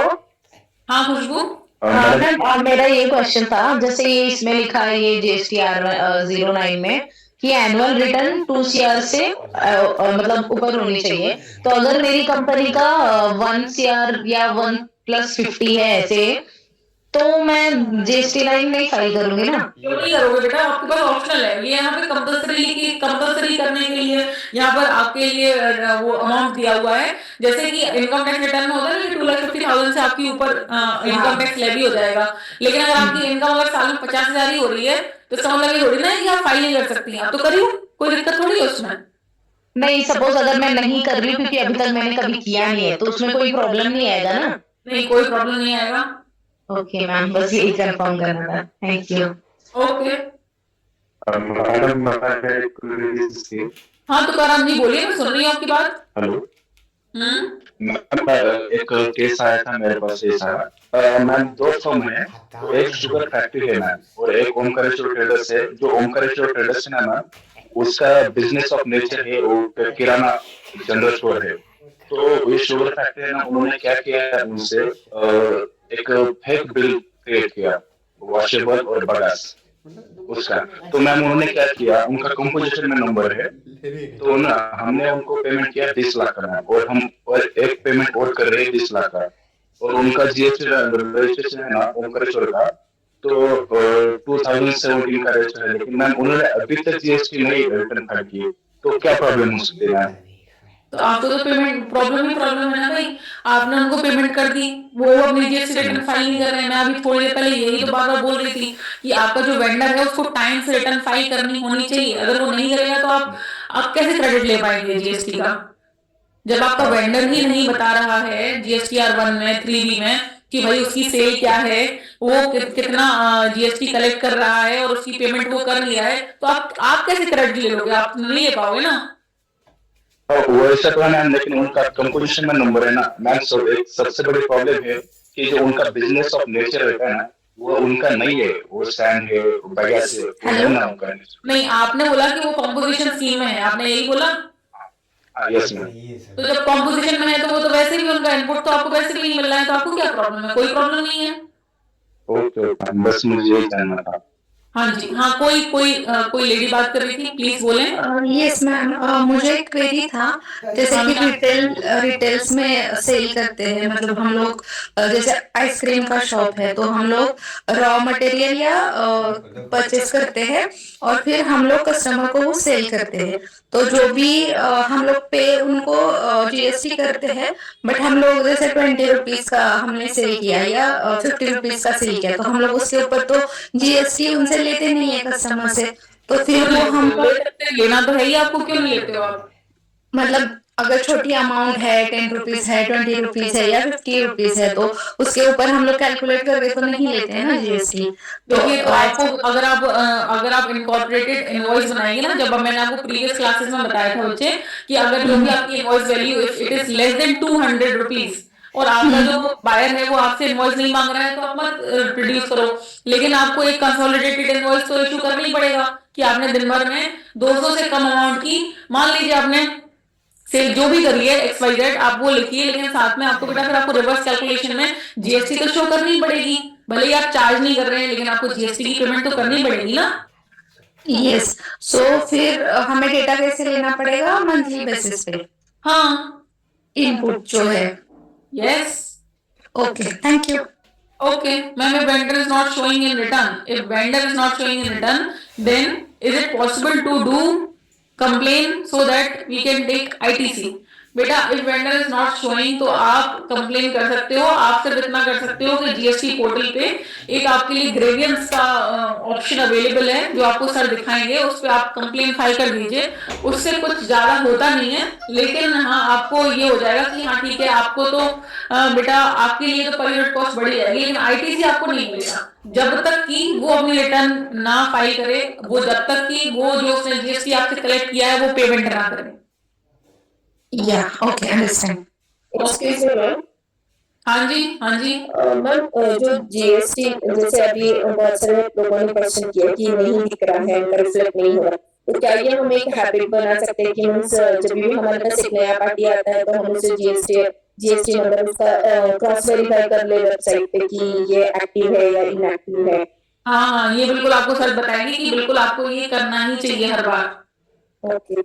हाँ खुशबू। मैम, और मेरा ये क्वेश्चन था, जैसे ये इसमें लिखा है ये GSTR 09 में कि एनुअल रिटर्न 2 CR से मतलब ऊपर होनी चाहिए, तो अगर मेरी कंपनी का 1 CR या 1+50 है ऐसे, तो मैं GST 9 नहीं फाइल करूंगी ना? क्यों नहीं करोगे बेटा, आपके पास ऑप्शनल है, ये यहाँ पे कंपल्सरी करने के लिए यहाँ पर आपके लिए वो अमाउंट दिया हुआ है, जैसे कि इनकम टैक्स रिटर्न में होता है ना 2,50,000 से आपके ऊपर इनकम टैक्स लेवी हो जाएगा, लेकिन अगर आपकी इनकम अगर साल में 50,000 ही हो रही है, तो इसका मतलब ये थोड़ी ना है कि आप फाइल नहीं कर सकती हैं, आप तो करिए, कोई दिक्कत थोड़ी है उसमें। नहीं, सपोज अगर मैं नहीं कर रही हूँ क्योंकि अभी तक मैंने कभी किया नहीं है, तो उसमें कोई प्रॉब्लम नहीं आएगा ना? नहीं, कोई प्रॉब्लम नहीं आएगा। ओके मैम, बस यही कंफर्म करना था, थैंक यू। ओके मैडम हाँ, तो कराम जी बोलिए, मैं सुन रही हूँ आपकी बात। हेलो मैम, एक केस आया था मेरे पास ऐसा। मैम 2 फर्म है, एक शुगर फैक्ट्री है मैम, और एक ओमकारेश्वर ट्रेडर्स है। जो ओमकारेश्वर ट्रेडर्स है ना मैम, उसका बिजनेस ऑफ नेचर है, वो किराना जनरल स्टोर है। तो ये शुगर फैक्ट्री है ना, उन्होंने क्या किया, उनसे एक फेक बिल क्रिएट किया, वॉशेबल और बगास उसका। तो मैम उन्होंने क्या किया, उनका कंपोजिशन में नंबर है, तो ना हमने उनको पेमेंट किया 30 लाख का, और हम और एक पेमेंट और कर रहे हैं 30 लाख का, और उनका जीएसटी रजिस्ट्रेशन है ना ओमकारेश्वर का, तो 2017 का रजिस्टर है, लेकिन मैम उन्होंने अभी तक जीएसटी नहीं रिटर्न फाइल की, तो क्या प्रॉब्लम हो सकती है? तो आपको तो पेमेंट प्रॉब्लम ही प्रॉब्लम है ना भाई। आपने उनको पेमेंट कर दी, वो अपनी जीएसटी रिटर्न फाइल नहीं कर रहे हैं। मैं अभी थोड़ी देर पहले यही तो बार बार बोल रही थी कि आपका जो वेंडर है उसको टाइम से रिटर्न फाइल करनी होनी चाहिए। अगर वो नहीं करेगा तो आप कैसे क्रेडिट ले पाएंगे जीएसटी का, जब आपका वेंडर ही नहीं बता रहा है GSTR 1 में 3B में कि भाई उसकी सेल क्या है, वो कितना जीएसटी कलेक्ट कर रहा है और उसकी पेमेंट वो कर नहीं रहा है, तो आप कैसे क्रेडिट ले लोगे? आप नहीं ले पाओगे ना। और वैसे तो है मैम, लेकिन उनका कंपोजिशन में नंबर है ना मैम। सब एक सबसे बड़ी प्रॉब्लम है कि जो उनका बिजनेस ऑफ नेचर रहता है ना, वो उनका नहीं है। वो सैंड है, बगैस है, वो है ना उनका। नहीं, आपने बोला कि वो कॉम्पोजिशन स्कीम में है, आपने यही बोला। Yes ma'am. ये तो सब जब कॉम्पोजिशन में है तो वो तो वैसे भी उनका इनपुट तो आपको वैसे भी नहीं मिल रहा है, तो आपको क्या प्रॉब्लम है? कोई प्रॉब्लम नहीं है। ओके ओके, बस मुझे यही जानना था। हाँ जी, हाँ, कोई लेडी बात कर रही थी, प्लीज बोले। यस मैम, मुझे एक क्वेरी था। जैसे कि रिटेल्स में सेल करते हैं, मतलब हम लोग जैसे आइसक्रीम का शॉप है तो हम लोग रॉ मटेरियल या परचेस करते हैं और फिर हम लोग कस्टमर को वो सेल करते हैं। तो जो भी हम लोग पे उनको जीएसटी करते हैं, बट हम लोग जैसे 20 रुपीज का हमने सेल किया या 50 रुपीज का सेल किया, तो हम लोग उसके ऊपर तो जीएसटी उनसे लेते नहीं है कस्टमर से। तो फिर वो हम लेना तो है ही, आपको क्यों नहीं लेते हो आप? मतलब अगर छोटी अमाउंट है 10 रुपीज है 20 रुपीज है या 50 रुपीज है, तो उसके ऊपर हम लोग कैलकुलेट करके तो नहीं लेते हैं ना जीएसटी। तो देखिए, तो आपको अगर आप इनकॉर्पोरेटेड इनवॉइस बनाएंगे ना, जब मैंने आपको प्रीवियस क्लासेस में बताया था बच्चे कि अगर जो भी आपकी invoice value it is less than 200 rupees और आपका जो बायर है वो आपसे इनवॉइस नहीं मांग रहा है, तो आप मत प्रोड्यूस करो। लेकिन आपको एक कंसोलिडेटेड इनवॉइस तो इशू करना ही पड़ेगा कि आपने दिन भर में 200 से कम अमाउंट की, मान लीजिए आपने सेल जो भी करी है XYZ, आप वो लिखिए, लेकिन साथ में आपको बेटा फिर आपको रिवर्स कैलकुलेशन में जीएसटी तो शो करनी पड़ेगी। भले ही आप चार्ज नहीं कर रहे हैं, लेकिन आपको जीएसटी की पेमेंट तो करनी पड़ेगी ना। यस, सो फिर हमें डेटा कैसे लेना पड़ेगा? मंथली बेसिस पे हाँ, इनपुट जो है। Yes, okay, thank you. okay, ma'am, if vendor is not showing in return, if vendor is not showing in return, then is it possible to do complain so that we can take ITC? बेटा, if vendor is not showing तो आप complain कर सकते हो। आप सिर्फ इतना कर सकते हो कि जीएसटी पोर्टल पे एक आपके लिए ग्रेवियंस का ऑप्शन अवेलेबल है जो आपको सर दिखाएंगे, उस पर आप कंप्लेन फाइल कर दीजिए। उससे कुछ ज्यादा होता नहीं है, लेकिन हाँ आपको ये हो जाएगा कि हाँ ठीक है, आपको तो बेटा आपके लिए तो पर यूनिट कॉस्ट बढ़ी जाएगी, लेकिन आईटीसी आपको नहीं मिलेगा जब तक कि वो अपनी रिटर्न ना फाइल करे, वो जब तक कि वो जो उसने जीएसटी आपसे कलेक्ट किया है वो पेमेंट ना करे। या okay, understand. Excuse me ma'am. हाँ जी, हाँ जी। मैम, जो जीएसटी जैसे अभी बहुत सारे लोगों ने क्वेश्चन किया कि नहीं दिख रहा है, उनका रिफ्लेक्ट नहीं हो रहा, तो क्या ये हम एक हैबिट बना सकते हैं कि मीन्स जब भी हमारे पास एक नया पार्टी आता है तो हम उसे जीएसटी मतलब उसका क्रॉस वेरीफाई कर ले वेबसाइट पे कि ये एक्टिव है या इनएक्टिव है। हाँ हाँ, ये बिल्कुल आपको सर बताएंगे कि बिल्कुल आपको ये करना ही चाहिए हर बार। ओके।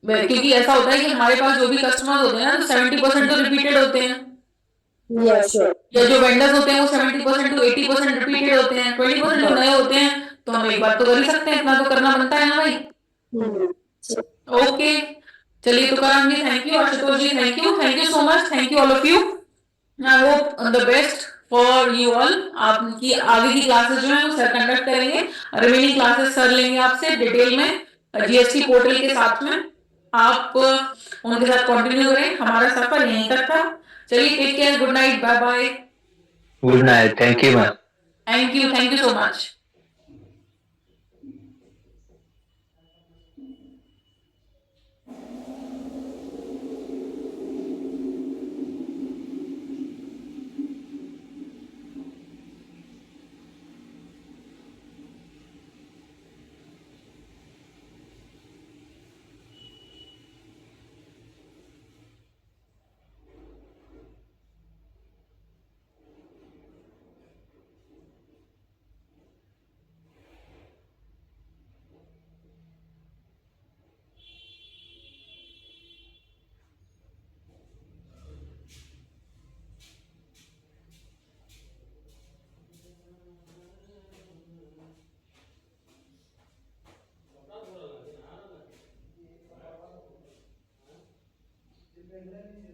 क्योंकि ऐसा होता है कि हमारे पास जो भी कस्टमर्स होते हैं ना, तो 70% तो रिपीटेड होते हैं, या श्योर। या जो वेंडर्स होते हैं वो 70% to 80% रिपीटेड होते हैं, 20% जो नए होते हैं, तो हम एक बार तो कर ही सकते हैं, इतना तो करना बनता है ना भाई। ओके, चलिए Tukaram ji thank you, Ashutosh ji thank you so much, thank you all of you. I hope the best for you all. आपकी आगे की क्लासेस जो है वो सर कंडक्ट करेंगे, रिमेनिंग क्लासेस सर लेंगे आपसे डिटेल में जीएसटी पोर्टल के साथ में। आप उनके साथ कंटिन्यू करें, हमारा सफर यहीं तक था। चलिए, take care, good night, bye bye. Good night, thank you ma'am. Thank you so much. Regular